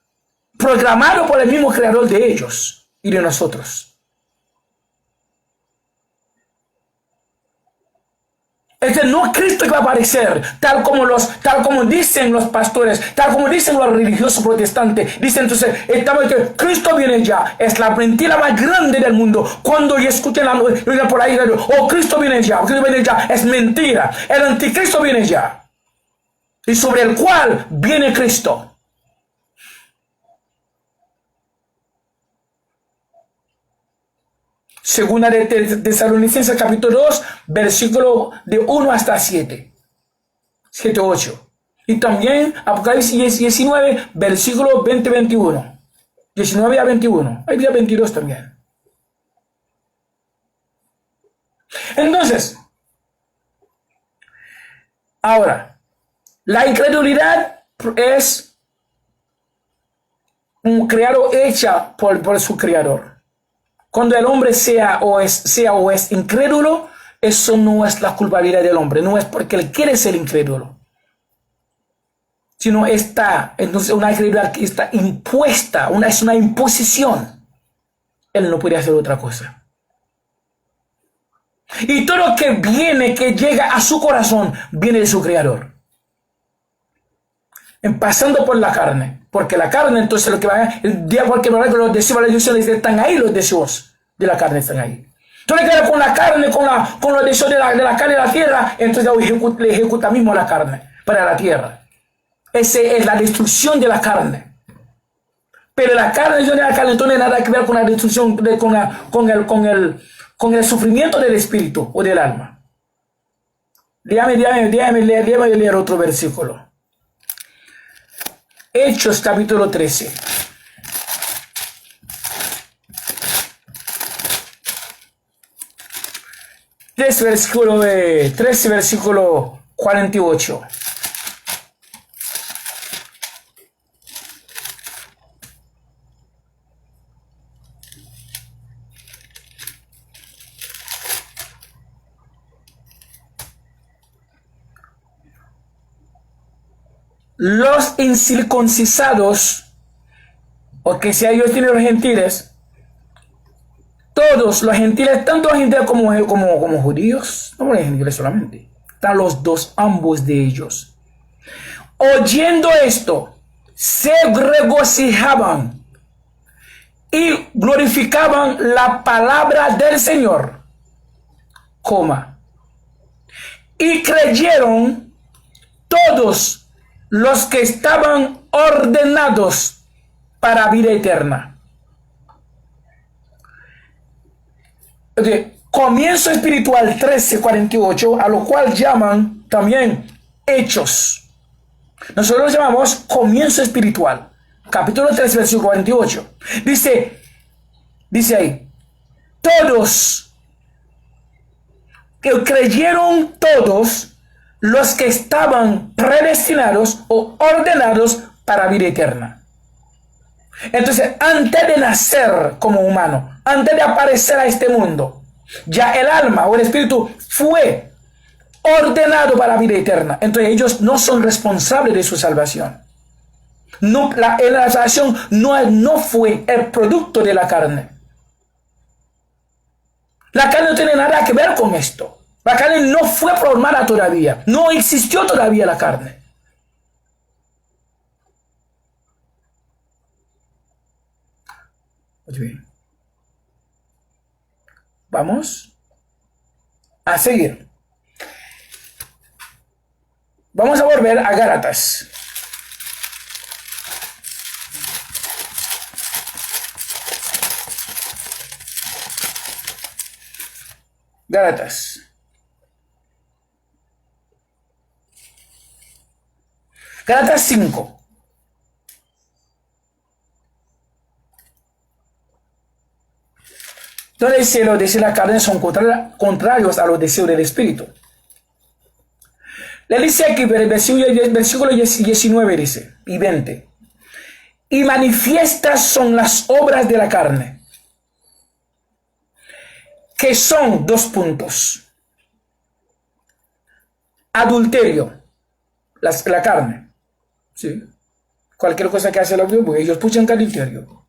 programado por el mismo creador de ellos y de nosotros. No es Cristo que va a aparecer, tal como dicen los pastores, tal como dicen los religiosos protestantes. Dicen entonces, que Cristo viene ya. Es la mentira más grande del mundo. Cuando escuchen por ahí, Cristo viene ya, es mentira. El anticristo viene ya. Y sobre el cual viene Cristo. Segunda de Tesalonicenses capítulo 2, versículo de 1 hasta 7. 7, 8. Y también Apocalipsis 19, versículo 20-21. 19 a 21. Hay día 22 también. Entonces, ahora, la incredulidad es un creado hecha por su creador. Cuando el hombre sea o es incrédulo, eso no es la culpabilidad del hombre, no es porque él quiere ser incrédulo, sino entonces una incredulidad que está impuesta, es una imposición. Él no puede hacer otra cosa. Y todo lo que llega a su corazón, viene de su creador. Pasando por la carne, porque la carne entonces lo que va a los deseos están ahí, los deseos de la carne están ahí. Entonces queda con la carne, con los deseos de la carne de la tierra, entonces le ejecuta mismo la carne para la tierra. Esa es la destrucción de la carne. Pero la carne no tiene nada que ver con la destrucción, con el sufrimiento del espíritu o del alma. Déjame leer otro versículo. Hechos capítulo 13. Versículo 48. Los incircuncisados, o que si ellos tienen los gentiles, todos los gentiles, tanto los gentiles como judíos, no los gentiles solamente, están los dos, ambos de ellos. Oyendo esto, se regocijaban y glorificaban la palabra del Señor, y creyeron todos los que estaban ordenados para vida eterna. Comienzo espiritual 13:48, a lo cual llaman también Hechos. Nosotros lo llamamos comienzo espiritual. Capítulo 13, versículo 48. Dice ahí, todos, que creyeron todos los que estaban predestinados o ordenados para vida eterna. Entonces, antes de nacer como humano, antes de aparecer a este mundo, Ya el alma o el espíritu fue ordenado para la vida eterna. Entonces ellos no son responsables de su salvación. No, la salvación no fue el producto de la carne. La carne no tiene nada que ver con esto. La carne no fue formada todavía. No existió todavía la carne. Muy bien. Vamos a seguir. Vamos a volver a Gálatas. Gálatas. Gálatas 5. Entonces el cielo y la carne son contrarios a los deseos del espíritu. Le dice aquí, el versículo 19 dice, y 20. Y manifiestas son las obras de la carne, que son 2 puntos. Adulterio, la carne. ¿Sí? Cualquier cosa que hace el hombre, pues ellos puchan que adulterio.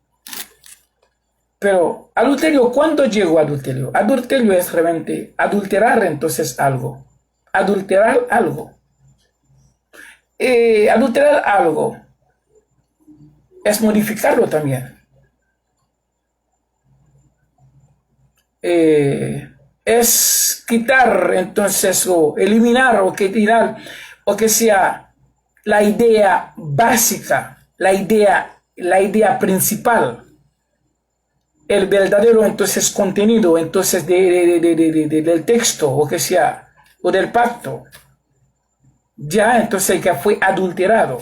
Pero adulterio, ¿cuándo llegó adulterio? Adulterio es realmente adulterar entonces algo. Adulterar algo. Adulterar algo es modificarlo también. Es quitar entonces o eliminar o que tirar o que sea la idea básica, la idea principal, el verdadero entonces contenido entonces del texto o que sea o del pacto, ya entonces que fue adulterado.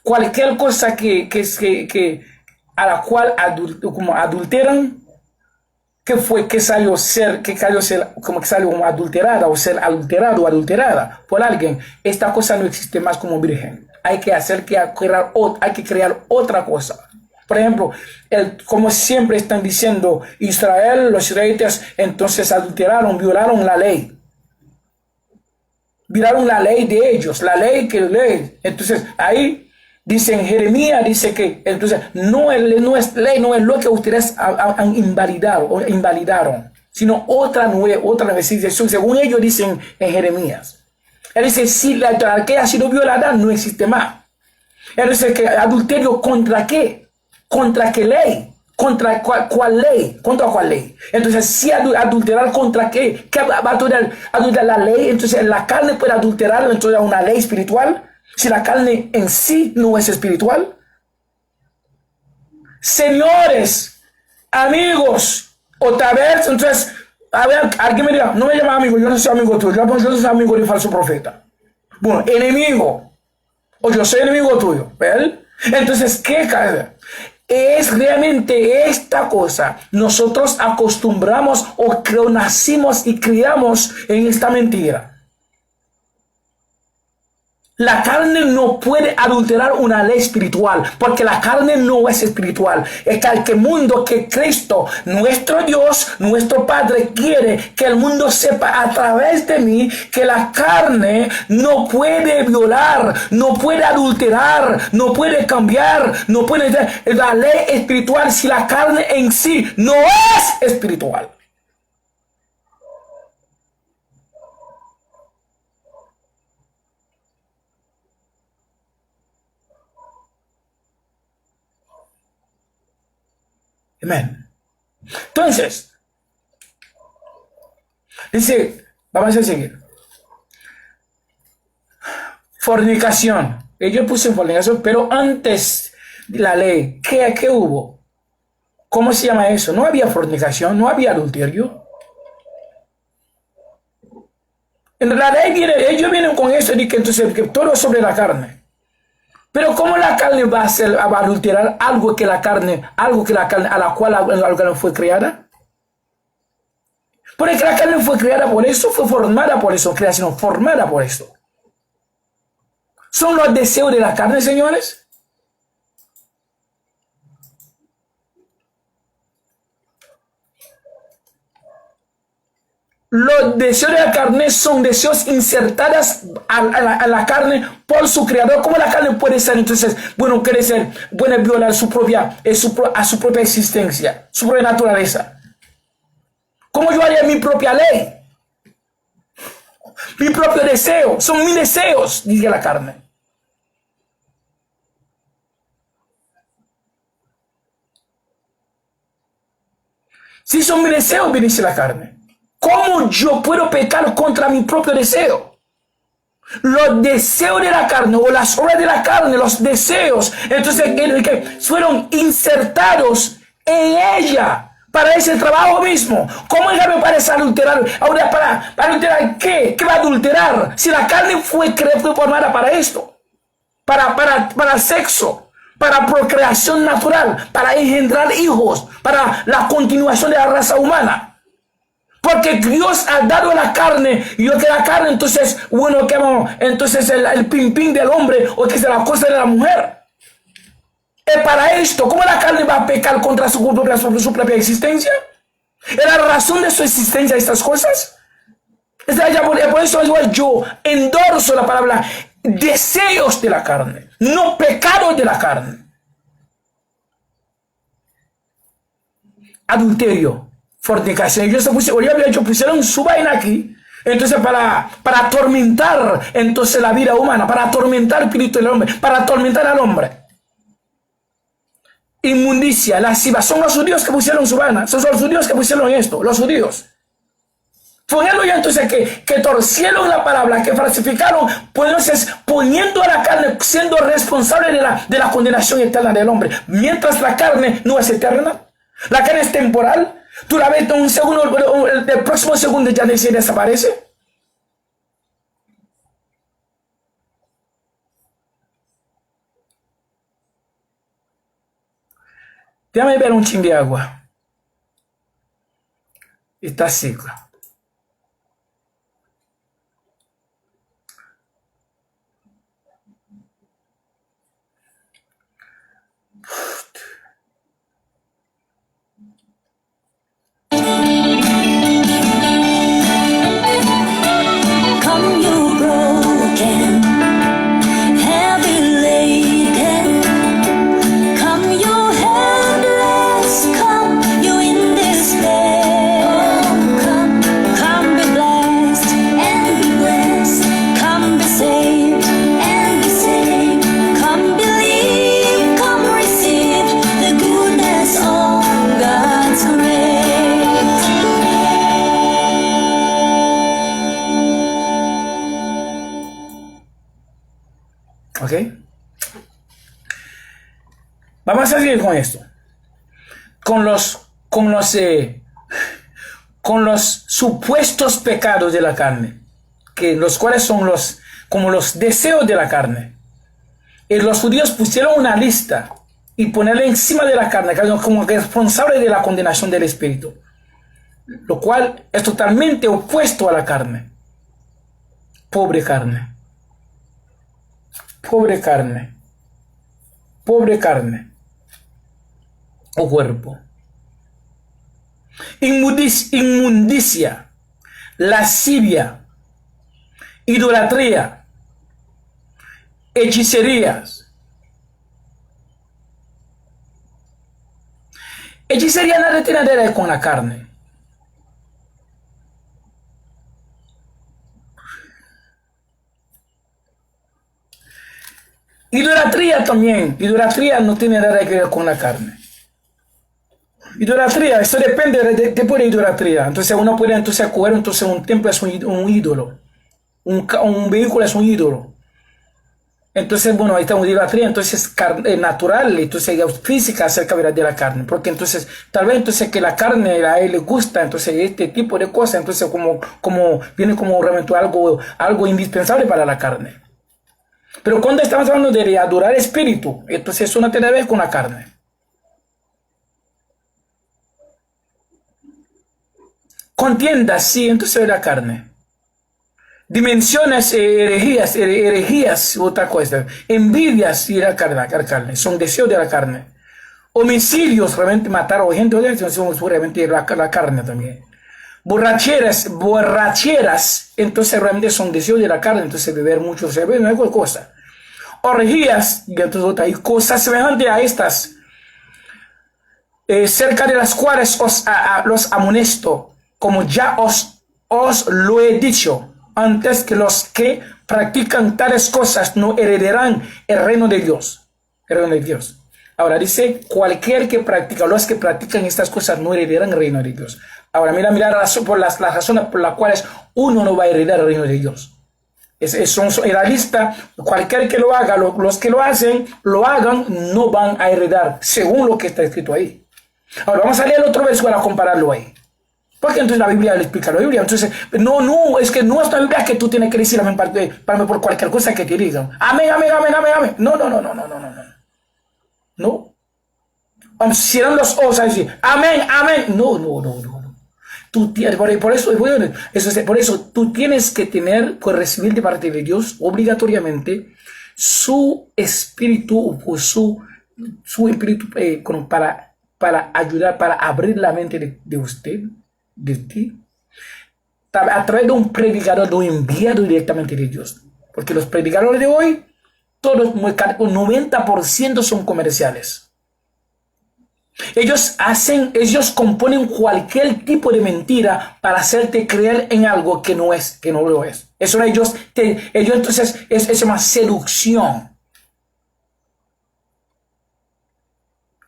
Cualquier cosa que a la cual como adulteran, que salió ser como adulterada o ser adulterado o adulterada por alguien, esta cosa no existe más como virgen. Hay que crear otra cosa. Por ejemplo, como siempre están diciendo Israel, los israelitas entonces adulteraron, violaron la ley. Violaron la ley de ellos, la ley que ley. Entonces ahí dice en Jeremías, dice que entonces no es ley, no es lo que ustedes han invalidado o invalidaron, sino otra nueva, según ellos dicen en Jeremías. Él dice, si la jerarquía ha sido violada, no existe más. Él dice que adulterio, ¿contra qué? ¿Contra qué ley? ¿Contra cuál ley? ¿Contra cuál ley? Entonces, si adulterar contra qué? ¿Qué va a adulterar la ley? Entonces, la carne puede adulterar entonces una ley espiritual. Si la carne en sí no es espiritual. Señores, amigos, otra vez, entonces, a ver, alguien me dirá, no me llama amigo, yo no soy amigo tuyo, yo soy amigo de falso profeta. Bueno, enemigo, o yo soy enemigo tuyo, ¿ves? Entonces, ¿qué cara? Es realmente esta cosa. Nosotros acostumbramos o nacimos y criamos en esta mentira. La carne no puede adulterar una ley espiritual, porque la carne no es espiritual. Es que el mundo, que Cristo, nuestro Dios, nuestro Padre, quiere que el mundo sepa a través de mí que la carne no puede violar, no puede adulterar, no puede cambiar, no puede... La ley espiritual si la carne en sí no es espiritual. Amén. Entonces, dice, vamos a seguir. Fornicación. Yo puse fornicación, pero antes de la ley, ¿qué hubo? ¿Cómo se llama eso? No había fornicación, no había adulterio. En la ley ellos vienen con eso de que entonces que todo es sobre la carne. Pero ¿cómo la carne va a adulterar algo que la carne, a la cual la carne fue creada? Porque la carne fue creada por eso, fue formada por eso, creación formada por eso. ¿Son los deseos de la carne, señores? Los deseos de la carne son deseos insertados a la carne por su creador. ¿Cómo la carne puede ser entonces, bueno, quiere ser, bueno, violar su propia existencia, su propia naturaleza? ¿Cómo yo haría mi propia ley? Mi propio deseo, son mis deseos, dice la carne. Si son mis deseos, dice la carne. ¿Cómo yo puedo pecar contra mi propio deseo? Los deseos de la carne o las obras de la carne, los deseos, entonces que fueron insertados en ella para ese trabajo mismo. ¿Cómo ella me parece adulterar? Ahora, ¿para adulterar qué? ¿Qué va a adulterar? Si la carne fue formada para esto, para sexo, para procreación natural, para engendrar hijos, para la continuación de la raza humana. Porque Dios ha dado a la carne, y yo que la carne, entonces, bueno, que entonces el pin del hombre, o que es la cosa de la mujer. Es para esto. ¿Cómo la carne va a pecar contra su propia existencia? ¿Es la razón de su existencia estas cosas? Por eso yo endorso la palabra deseos de la carne, no pecados de la carne. Adulterio, fornicación. Pusieron su vaina aquí, entonces para atormentar entonces la vida humana, para atormentar el espíritu del hombre, para atormentar al hombre. Inmundicia, lasciva, son los judíos que pusieron su vaina, son los judíos que pusieron esto, los judíos. Fueron ya entonces que torcieron la palabra, que falsificaron, pues entonces poniendo a la carne, siendo responsable de la condenación eterna del hombre, mientras la carne no es eterna. La carne es temporal. Tú la ves en un segundo, el próximo segundo ya desaparece. Déjame ver un chin de agua. Está seca. Come you broken, heavy laden. Come you helpless, come you in despair. Come be blessed and be blessed. Come be saved and be saved. Come believe, come receive the goodness of God's grace. ¿Ok? Vamos a seguir con esto. Con los supuestos pecados de la carne, los cuales son como los deseos de la carne. Y los judíos pusieron una lista y ponerle encima de la carne como responsable de la condenación del espíritu, lo cual es totalmente opuesto a la carne. Pobre carne. Pobre carne, pobre carne o cuerpo. Inmundicia, lascivia, idolatría, hechicerías. Hechicería nada tiene que ver con la carne. Idolatría también. Idolatría no tiene nada que ver con la carne. Idolatría, eso depende de tipo de idolatría. Entonces uno puede coger, entonces un templo es un ídolo. Un vehículo es un ídolo. Entonces, bueno, ahí está una idolatría, entonces natural, entonces física acerca de la carne. Porque entonces, tal vez entonces que la carne a él le gusta, entonces este tipo de cosas, entonces como viene como realmente algo indispensable para la carne. Pero cuando estamos hablando de adorar espíritu, entonces eso no tiene que ver con la carne. Contiendas, sí, entonces es la carne. Dimensiones, herejías, otra cosa. Envidias y la carne, son deseos de la carne. Homicidios, realmente matar a gente, son realmente la carne también. borracheras, entonces realmente son deseos de la carne, entonces beber mucho cerveza, no hay cualquier cosa. Orgías, y entonces hay cosas semejantes a estas, cerca de las cuales los amonesto, como ya os lo he dicho, antes que los que practican tales cosas no heredarán el reino de Dios. El reino de Dios. Ahora dice, cualquier que practica, los que practican estas cosas no heredarán el reino de Dios. Ahora mira por las razones por las cuales uno no va a heredar el reino de Dios. Son la lista, cualquier que lo haga, los que lo hagan, no van a heredar, según lo que está escrito ahí. Ahora vamos a leer el otro verso para compararlo ahí. Porque entonces la Biblia le explica la Biblia. Entonces, no, es que no es la Biblia que tú tienes que decir amén para por cualquier cosa que te digan. Amén, amén, amén, amén, amén. No. No. Cierran los ojos a decir, amén, amén. No. Tú tienes, por eso tú tienes que recibir de parte de Dios obligatoriamente su espíritu o su espíritu para ayudar, para abrir la mente de usted, de ti, a través de un predicador, de un enviado directamente de Dios. Porque los predicadores de hoy, todos, un 90% son comerciales. Ellos componen cualquier tipo de mentira para hacerte creer en algo que no lo es. Eso ellos entonces es una seducción.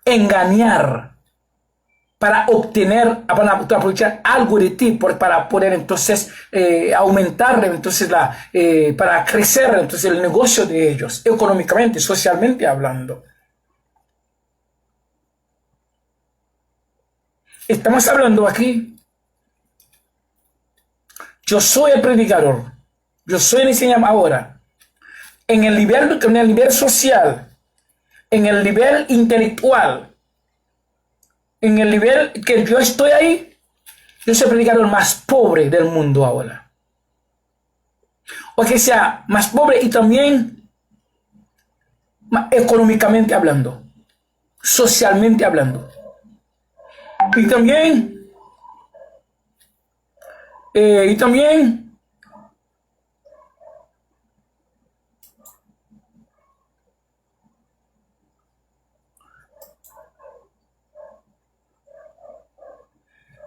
Engañar para aprovechar algo de ti, para poder entonces aumentar, entonces para crecer entonces el negocio de ellos, económicamente, socialmente hablando. Estamos hablando aquí. Yo soy el predicador. Yo soy el enseñador ahora. En el nivel social, en el nivel intelectual, en el nivel que yo estoy ahí, yo soy el predicador más pobre del mundo ahora. O que sea más pobre y también económicamente hablando, socialmente hablando. Y también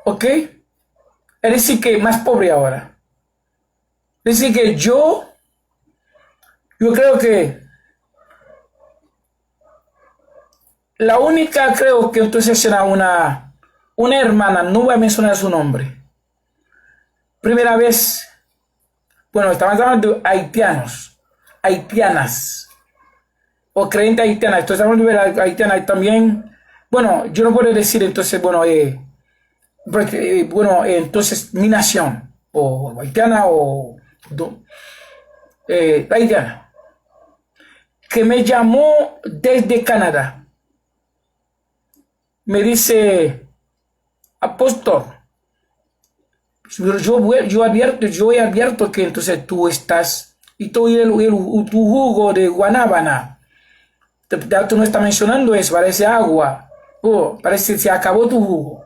¿ok? Es decir que más pobre ahora. Es decir que yo creo que la única, creo que entonces será una hermana, no voy a mencionar su nombre. Primera vez, bueno, estamos hablando de haitianas, o creyentes haitianas. Entonces estamos hablando de haitianas también. Bueno, yo no puedo decir entonces, entonces mi nación, o haitiana, o haitiana, que me llamó desde Canadá. Me dice, apóstol, yo he abierto que entonces tú estás, y tu jugo de guanábana, tú no estás mencionando eso, parece agua, parece que se acabó tu jugo.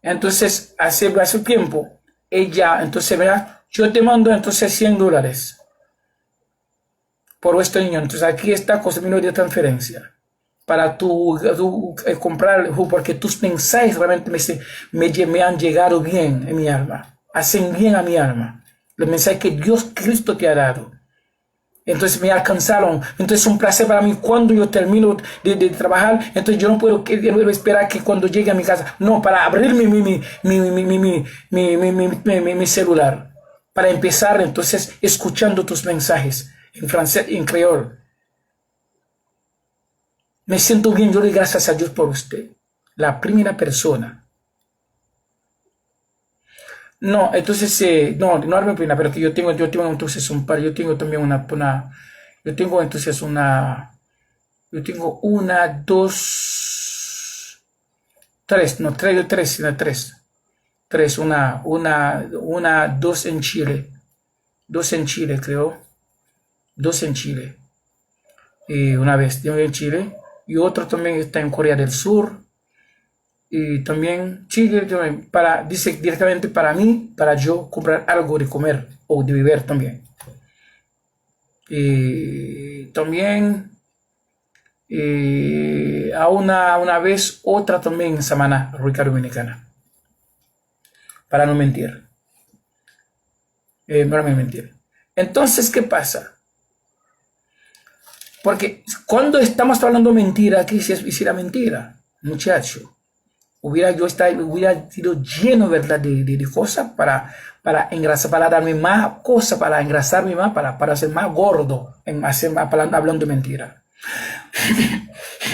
Entonces, hace tiempo, ella, entonces, verá, yo te mando entonces $100 por este niño. Entonces, aquí está consumiendo de transferencia para tú comprar, porque tus mensajes realmente me han llegado bien en mi alma, hacen bien a mi alma. Los mensajes que Cristo te ha dado. Entonces me alcanzaron. Entonces es un placer para mí cuando yo termino de trabajar. Entonces yo no puedo esperar que cuando llegue a mi casa. No, para abrir mi celular. Para empezar entonces escuchando tus mensajes en francés y en creol. Me siento bien, yo doy gracias a Dios por usted. La primera persona. No, entonces, no es mi primera, pero que yo tengo entonces un par, yo tengo también yo tengo una, dos, tres, no, tres, dos en Chile, creo, dos en Chile, y una vez, tengo en Chile, y otro también está en Corea del Sur, Y también, sí, dice directamente para mí, para yo comprar algo de comer o de beber también. Y también, a una vez, otra también en Samaná, República Dominicana. Para no mentir. No me mentir. Entonces, ¿qué pasa? Porque cuando estamos hablando mentira, ¿qué hiciera mentira? Muchacho, hubiera sido lleno, ¿verdad?, de cosas para engrasar, para darme más cosas, para engrasarme más, para ser más gordo, hablando mentira.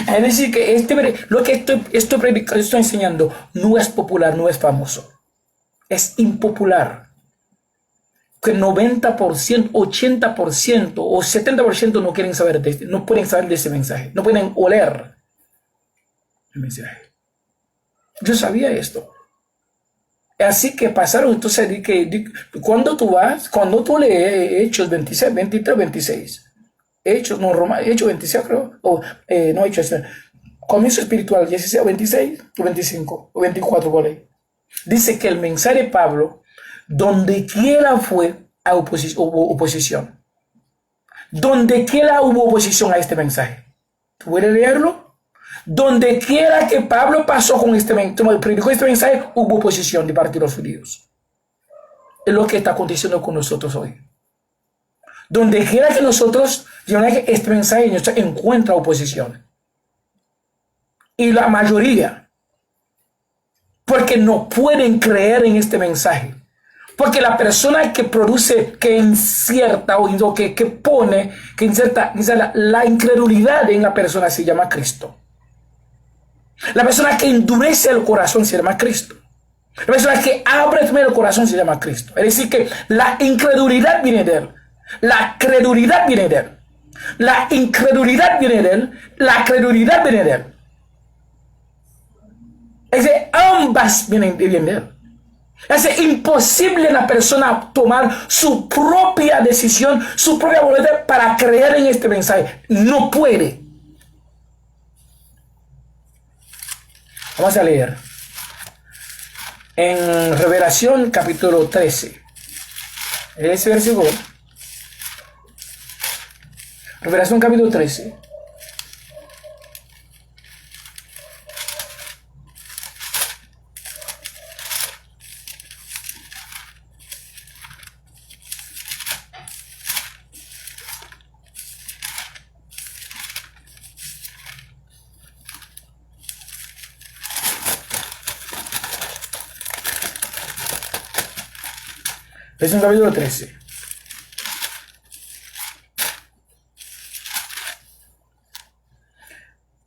Es decir, que lo que estoy enseñando no es popular, no es famoso. Es impopular. Que 90%, 80% o 70% no quieren saber no pueden saber de ese mensaje, no pueden oler el mensaje. Yo sabía esto. Así que pasaron, entonces, cuando tú lees Hechos 26, 23, 26, Hechos 26 creo, no Hechos, comienzo espiritual, 16, 26, o 25, o 24 por ahí. Dice que el mensaje de Pablo, donde quiera hubo oposición. Donde quiera hubo oposición a este mensaje. ¿Tú puedes leerlo? Donde quiera que Pablo pasó con predicó este mensaje, hubo oposición de parte de los judíos. Es lo que está aconteciendo con nosotros hoy. Donde quiera que nosotros llevamos este mensaje, encuentra oposición. Y la mayoría, porque no pueden creer en este mensaje. Porque la persona que produce, que inserta o que inserta la incredulidad en la persona se llama Cristo. La persona que endurece el corazón se llama Cristo. La persona que abre el corazón se llama Cristo. Es decir, que la incredulidad viene de Él. La credulidad viene de Él. La incredulidad viene de Él. La credulidad viene de Él. Es decir, ambas vienen de Él. Es imposible la persona tomar su propia decisión, su propia voluntad para creer en este mensaje. No puede. Vamos a leer. En Revelación capítulo 13. Ese versículo. Revelación capítulo 13. Es un capítulo 13.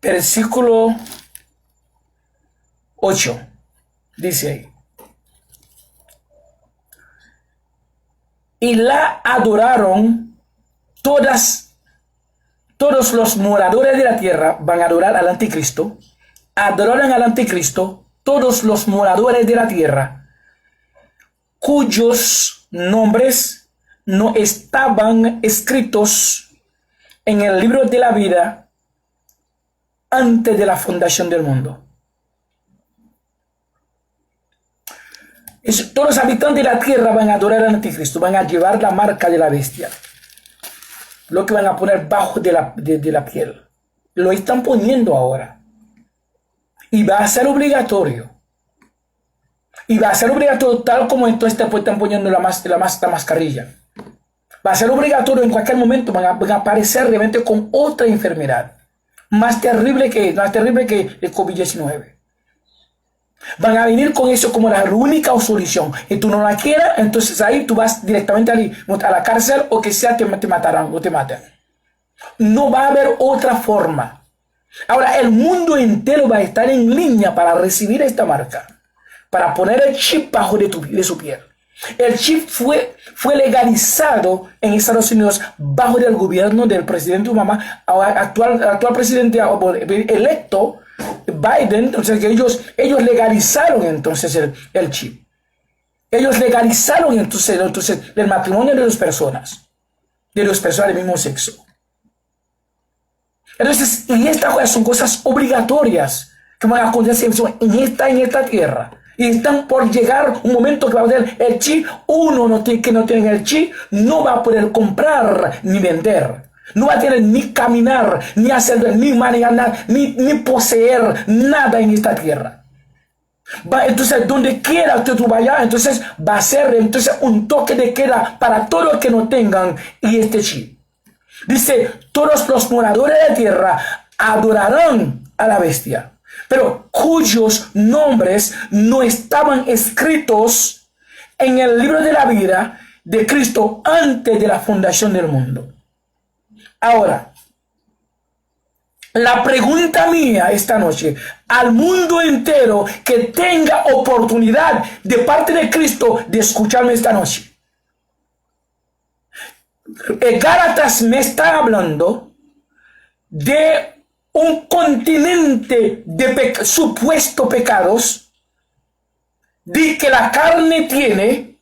Versículo 8. Dice ahí. Y la adoraron todos los moradores de la tierra van a adorar al anticristo. Adoraron al anticristo todos los moradores de la tierra, cuyos nombres no estaban escritos en el libro de la vida antes de la fundación del mundo. Todos los habitantes de la tierra van a adorar al anticristo, van a llevar la marca de la bestia, lo que van a poner bajo de la piel. Lo están poniendo ahora. Y va a ser obligatorio. Y va a ser obligatorio tal como entonces están poniendo la mascarilla. Va a ser obligatorio en cualquier momento, van a aparecer realmente con otra enfermedad. Más terrible que el COVID-19. Van a venir con eso como la única solución. Y tú no la quieras, entonces ahí tú vas directamente a la cárcel o que sea te matarán o te matan. No va a haber otra forma. Ahora el mundo entero va a estar en línea para recibir esta marca. Para poner el chip bajo de su piel. El chip fue legalizado en Estados Unidos bajo el gobierno del presidente Obama, actual presidente electo Biden. Entonces que ellos legalizaron entonces el chip. Ellos legalizaron entonces el matrimonio de dos personas del mismo sexo. Entonces, y estas cosas son cosas obligatorias que van a acontecer en esta tierra. Y están por llegar un momento que va a ser el chi. Uno que no tiene el chi no va a poder comprar ni vender. No va a tener ni caminar, ni hacer, ni manejar, ni poseer nada en esta tierra. Entonces, donde quiera que tú vayas, entonces va a ser entonces un toque de queda para todos los que no tengan y este chi. Dice, todos los moradores de la tierra adorarán a la bestia, pero cuyos nombres no estaban escritos en el libro de la vida de Cristo antes de la fundación del mundo. Ahora, la pregunta mía esta noche al mundo entero que tenga oportunidad de parte de Cristo de escucharme esta noche. Gálatas me está hablando de un continente de supuestos pecados, de que la carne tiene,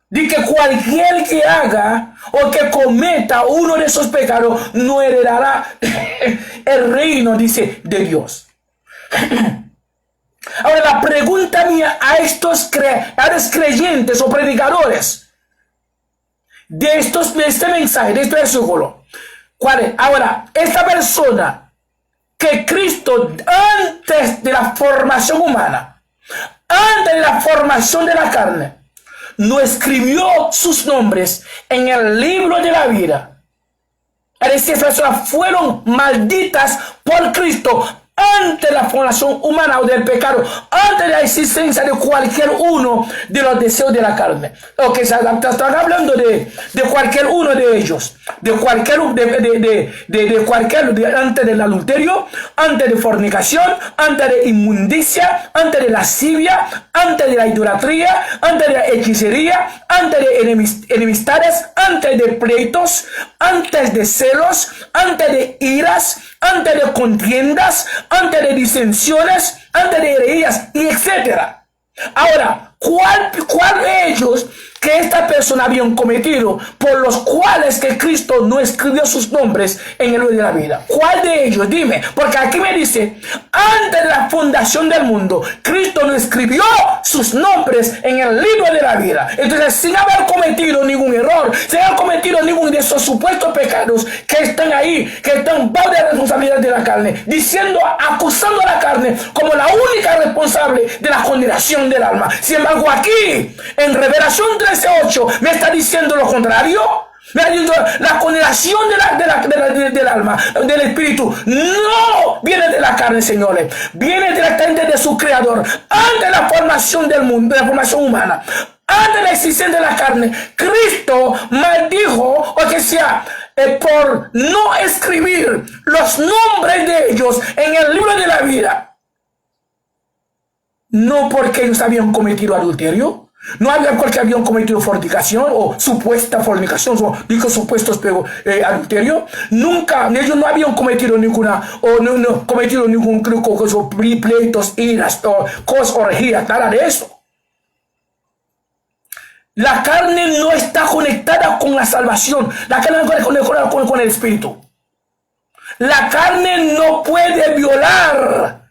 de que cualquier que haga o que cometa uno de esos pecados no heredará el reino, dice, de Dios. Ahora la pregunta mía a estos creyentes o predicadores de este mensaje, de este versículo, ¿cuál es? Ahora, esta persona que Cristo antes de la formación humana, antes de la formación de la carne, no escribió sus nombres en el libro de la vida. Es decir, esas personas fueron malditas por Cristo antes de la formación humana o del pecado, antes de la existencia de cualquier uno de los deseos de la carne. Ok, están hablando de cualquier uno de ellos, de cualquier, antes del adulterio, antes de fornicación, antes de inmundicia, antes de lascivia, antes de la idolatría, antes de la hechicería, antes de enemistades, antes de pleitos, antes de celos, antes de iras, antes de contiendas, antes de disensiones, antes de herejías, y etcétera. Ahora, ¿cuál de ellos que esta persona habían cometido por los cuales que Cristo no escribió sus nombres en el libro de la vida? ¿Cuál de ellos? Dime, porque aquí me dice, antes de la fundación del mundo, Cristo no escribió sus nombres en el libro de la vida. Entonces, sin haber cometido ningún error, sin haber cometido ninguno de esos supuestos pecados que están ahí, que están bajo la responsabilidad de la carne, diciendo, acusando a la carne como la única responsable de la condenación del alma. Sin embargo, aquí, en Revelación 13:8, me está diciendo lo contrario. Me está diciendo la condenación del alma, del espíritu, no viene de la carne, señores. Viene directamente de su creador. Antes de la formación del mundo, de la formación humana, antes de la existencia de la carne, Cristo maldijo, o que sea, por no escribir los nombres de ellos en el libro de la vida. No porque ellos habían cometido adulterio, no había porque habían cometido fornicación o supuesta fornicación, o digo supuestos adulterio. Nunca, ellos no habían cometido ninguna, o no cometido ningún pleitos, iras, o cosas, orgías, nada de eso. La carne no está conectada con la salvación, la carne no está conectada con el espíritu. La carne no puede violar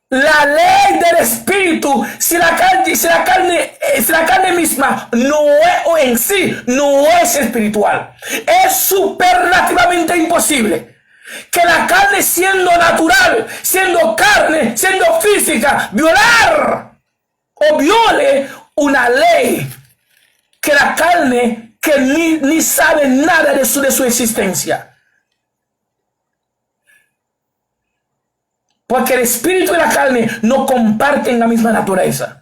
la ley del espíritu si la carne misma no es, o en sí no es espiritual. Es superlativamente imposible que la carne, siendo natural, siendo carne, siendo física, violar o viole una ley que la carne que ni sabe nada de su existencia. Porque el espíritu y la carne no comparten la misma naturaleza.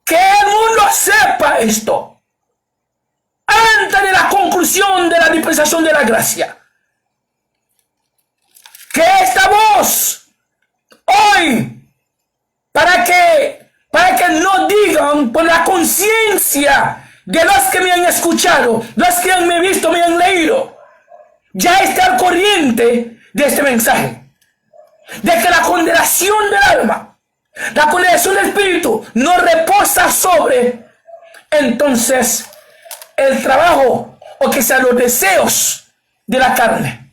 Que el mundo sepa esto antes de la conclusión de la dispensación de la gracia. Que esta voz hoy, para que no digan por la conciencia de los que me han escuchado, los que me han visto, me han leído, ya está al corriente de este mensaje. De que la condenación del alma, la condenación del espíritu no reposa sobre entonces el trabajo, o que sean los deseos de la carne.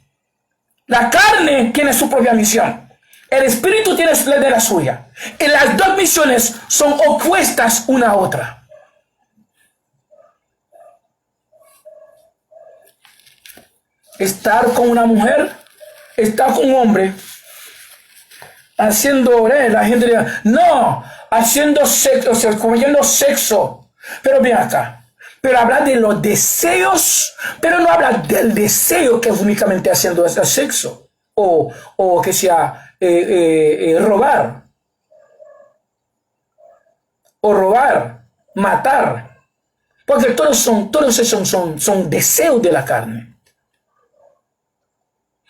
La carne tiene su propia misión. El espíritu tiene su ley de la suya. Y las dos misiones son opuestas una a otra. Estar con una mujer, estar con un hombre, haciendo, la gente diga, no, haciendo sexo, o sea, cometiendo sexo. Pero ven acá, pero habla de los deseos, pero no habla del deseo que es únicamente haciendo ese sexo, o que sea robar, matar, porque todos esos son deseos de la carne.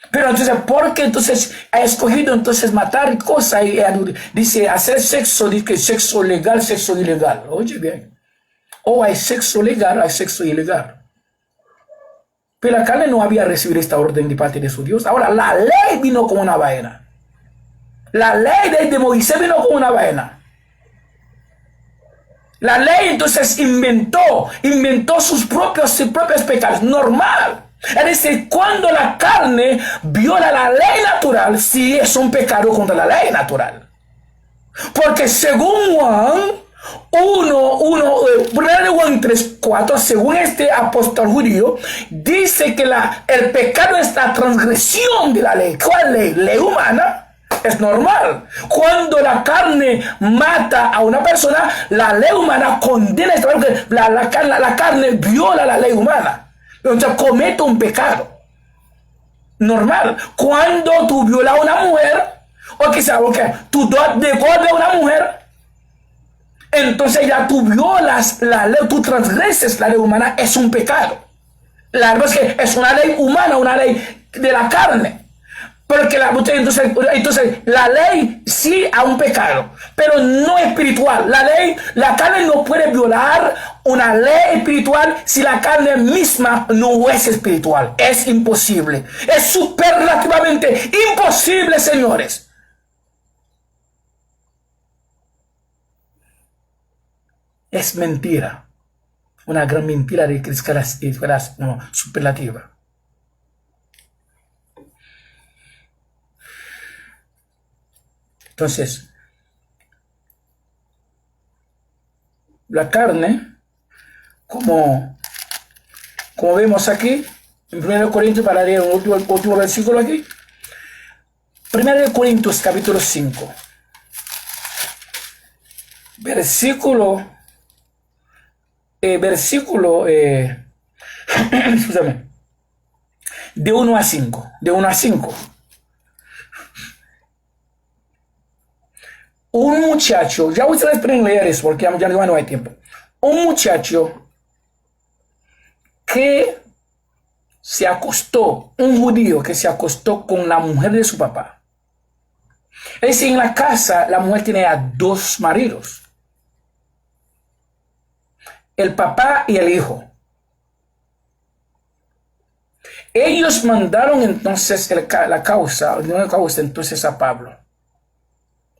Pero entonces, ¿por qué entonces ha escogido entonces matar cosas? Y dice, hacer sexo, dice sexo legal, sexo ilegal. Oye bien. O hay sexo legal, hay sexo ilegal. Pero la carne no había recibido esta orden de parte de su Dios. Ahora, la ley vino con una vaina. La ley de Moisés vino con una vaina. La ley entonces inventó sus propios pecados. Normal. Es decir, cuando la carne viola la ley natural, sí es un pecado contra la ley natural. Porque según Juan 1 3, 4, según este apóstol judío, dice que el pecado es la transgresión de la ley. ¿Cuál ley? Ley humana. Es normal. Cuando la carne mata a una persona, la ley humana condena esta porque la carne viola la ley humana. Entonces comete un pecado. Normal. Cuando tú violas a una mujer, o quizás tú devuelves a una mujer, entonces ya tú violas la ley, tú transgreses la ley humana, es un pecado. La verdad es que es una ley humana, una ley de la carne. Porque entonces la ley sí a un pecado, pero no espiritual. La carne no puede violar una ley espiritual si la carne misma no es espiritual. Es imposible. Es superlativamente imposible, señores. Es mentira. Una gran mentira de escala superlativa. Entonces, la carne, como vemos aquí, en 1 Corintios, para leer un último versículo aquí, 1 Corintios capítulo 5, versículo, escúchame, de 1 a 5, Un muchacho, ya ustedes pueden leer eso porque ya no hay tiempo. Un muchacho que se acostó, un judío que se acostó con la mujer de su papá. Es decir, en la casa la mujer tenía dos maridos. El papá y el hijo. Ellos mandaron entonces la causa entonces a Pablo.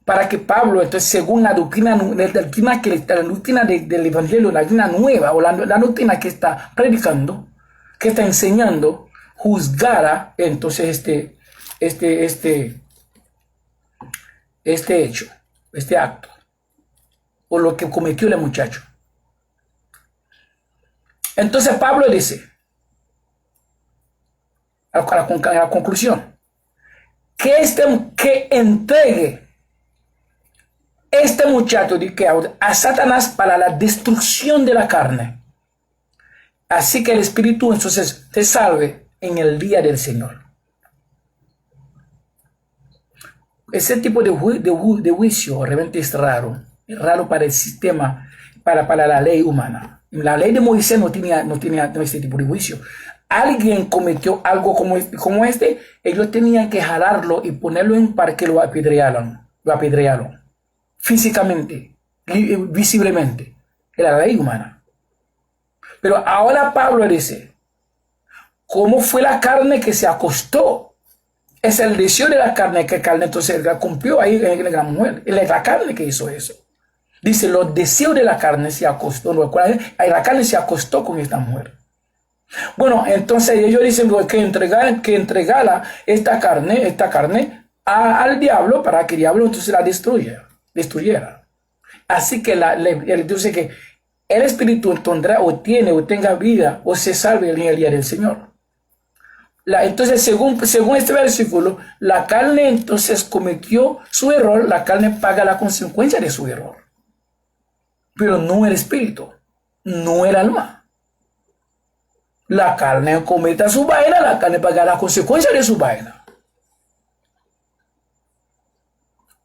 Para que Pablo, entonces, según la doctrina del Evangelio, la doctrina nueva, o la doctrina que está predicando, que está enseñando, juzgara entonces este hecho, este acto, o lo que cometió el muchacho. Entonces Pablo dice, a la conclusión, que entregue este muchacho a Satanás para la destrucción de la carne. Así que el Espíritu entonces te salve en el día del Señor. Ese tipo de juicio realmente es raro. Es raro para el sistema, para la ley humana. La ley de Moisés no tenía este tipo de juicio. Alguien cometió algo como este, ellos tenían que jalarlo y ponerlo para que lo apedrearan. Físicamente, visiblemente. Era la ley humana. Pero ahora Pablo dice, ¿cómo fue la carne que se acostó? Es el deseo de la carne que entonces cumplió ahí en la mujer. Es la carne que hizo eso. Dice, los deseos de la carne se acostó. La carne se acostó con esta mujer. Bueno, entonces ellos dicen que entregara esta carne al diablo para que el diablo entonces la destruyera. Así que él dice que el espíritu tendrá o tiene o tenga vida o se salve en el día del Señor. Entonces, según este versículo, la carne entonces cometió su error, la carne paga la consecuencia de su error. Pero no el espíritu, no el alma. La carne cometa su vaina, la carne paga la consecuencia de su vaina.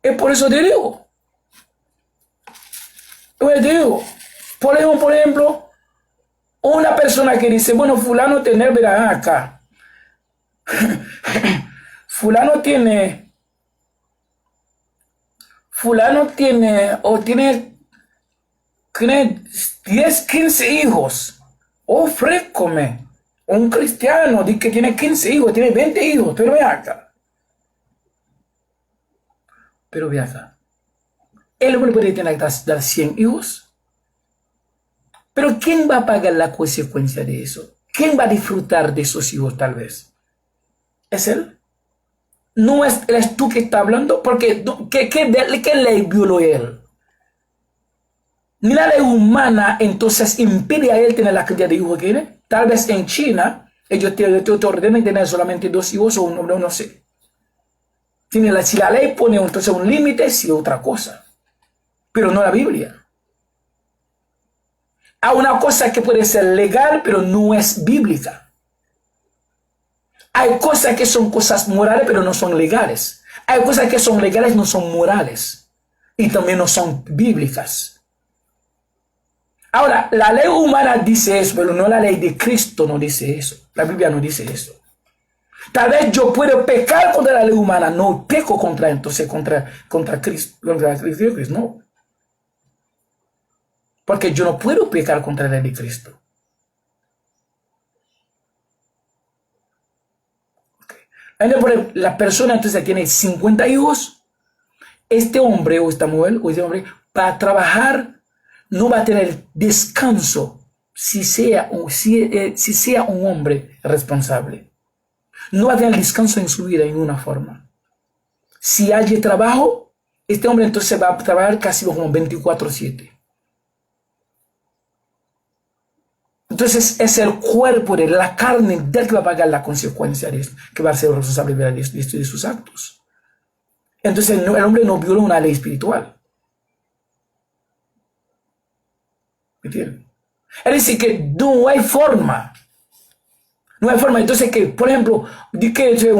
Es por eso te digo. Por ejemplo, una persona que dice, bueno, fulano tiene verán acá. fulano tiene o tiene 10, 15 hijos. Ofrécome. Un cristiano dice que tiene 15 hijos, tiene 20 hijos, pero ve acá. El hombre puede tener dar 100 hijos. Pero ¿quién va a pagar la consecuencia de eso? ¿Quién va a disfrutar de esos hijos tal vez? ¿Es él? No eres tú que está hablando, porque ¿qué ley violó él? Ni la ley humana entonces impide a él tener la cantidad de hijos que tiene. Tal vez en China ellos te ordenan tener solamente 2 hijos o uno, no sé. Si la ley pone entonces un límite, sí otra cosa. Pero no la Biblia. Hay una cosa que puede ser legal, pero no es bíblica. Hay cosas que son cosas morales, pero no son legales. Hay cosas que son legales, no son morales. Y también no son bíblicas. Ahora, la ley humana dice eso, pero no la ley de Cristo no dice eso. La Biblia no dice eso. Tal vez yo puedo pecar contra la ley humana, no peco contra Cristo, no. Porque yo no puedo pecar contra la ley de Cristo. Entonces, la persona entonces tiene 50 hijos. Este hombre o esta mujer o este hombre para trabajar no va a tener descanso si sea un hombre responsable. No va a tener descanso en su vida en ninguna forma. Si hay trabajo, este hombre entonces va a trabajar casi como 24/7. Entonces es el cuerpo de la carne del que va a pagar la consecuencia de esto, que va a ser responsable de sus actos. Entonces el hombre no violó una ley espiritual. ¿Entiendes? Es decir, que no hay forma. No hay forma. Entonces que, por ejemplo, que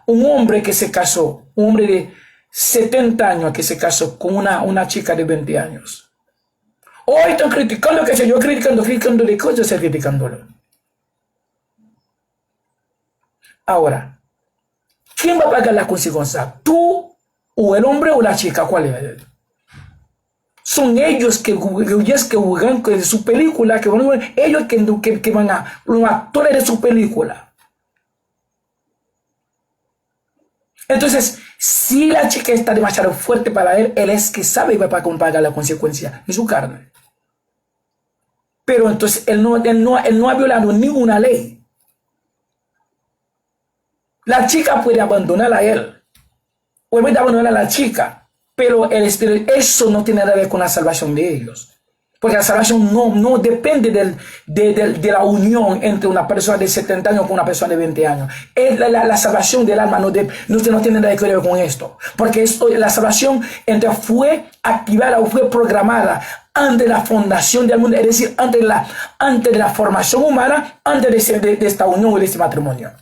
un hombre que se casó, un hombre de 70 años que se casó con una chica de 20 años. Hoy están criticando, que sé yo, criticando de cosas, estoy criticándolo. Ahora, ¿quién va a pagar la consecuencia? ¿Tú o el hombre o la chica? ¿Cuál es? Son ellos que juegan de su película, ellos que van a los actores de su película. Entonces, si la chica está demasiado fuerte para él es que sabe que va a pagar la consecuencia en su carne. Pero entonces él no ha violado ninguna ley. La chica puede abandonar a él. O puede abandonar a la chica. Pero eso no tiene nada que ver con la salvación de ellos. Porque la salvación no depende de la unión entre una persona de 70 años con una persona de 20 años. La salvación del alma no tiene nada que ver con esto. Porque la salvación fue activada o fue programada antes de la fundación del mundo, es decir, antes de la formación humana, antes de esta unión o de este matrimonio.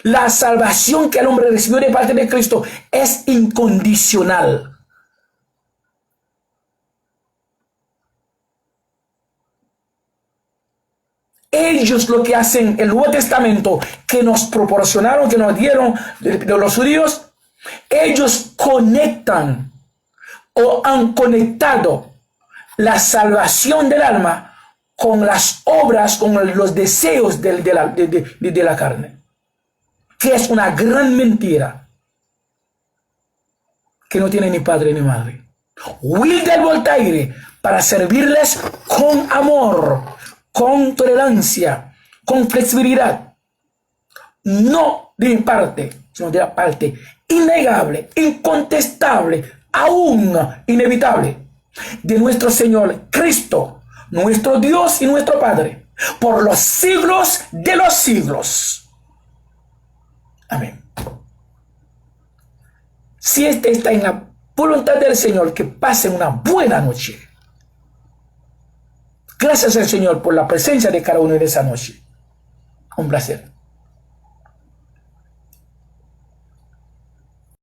La salvación que el hombre recibió de parte de Cristo es incondicional. Ellos lo que hacen, el Nuevo Testamento que nos proporcionaron, que nos dieron de los judíos, ellos conectan o han conectado la salvación del alma con las obras, con los deseos de la carne. Que es una gran mentira. Que no tiene ni padre ni madre. Wilder Voltaire, para servirles con amor, con tolerancia, con flexibilidad. No de mi parte, sino de la parte innegable, incontestable, aún inevitable de nuestro Señor Cristo, nuestro Dios y nuestro Padre, por los siglos de los siglos. Amén. Si este está en la voluntad del Señor, que pasen una buena noche. Gracias al Señor por la presencia de cada uno de esa noche. Un placer.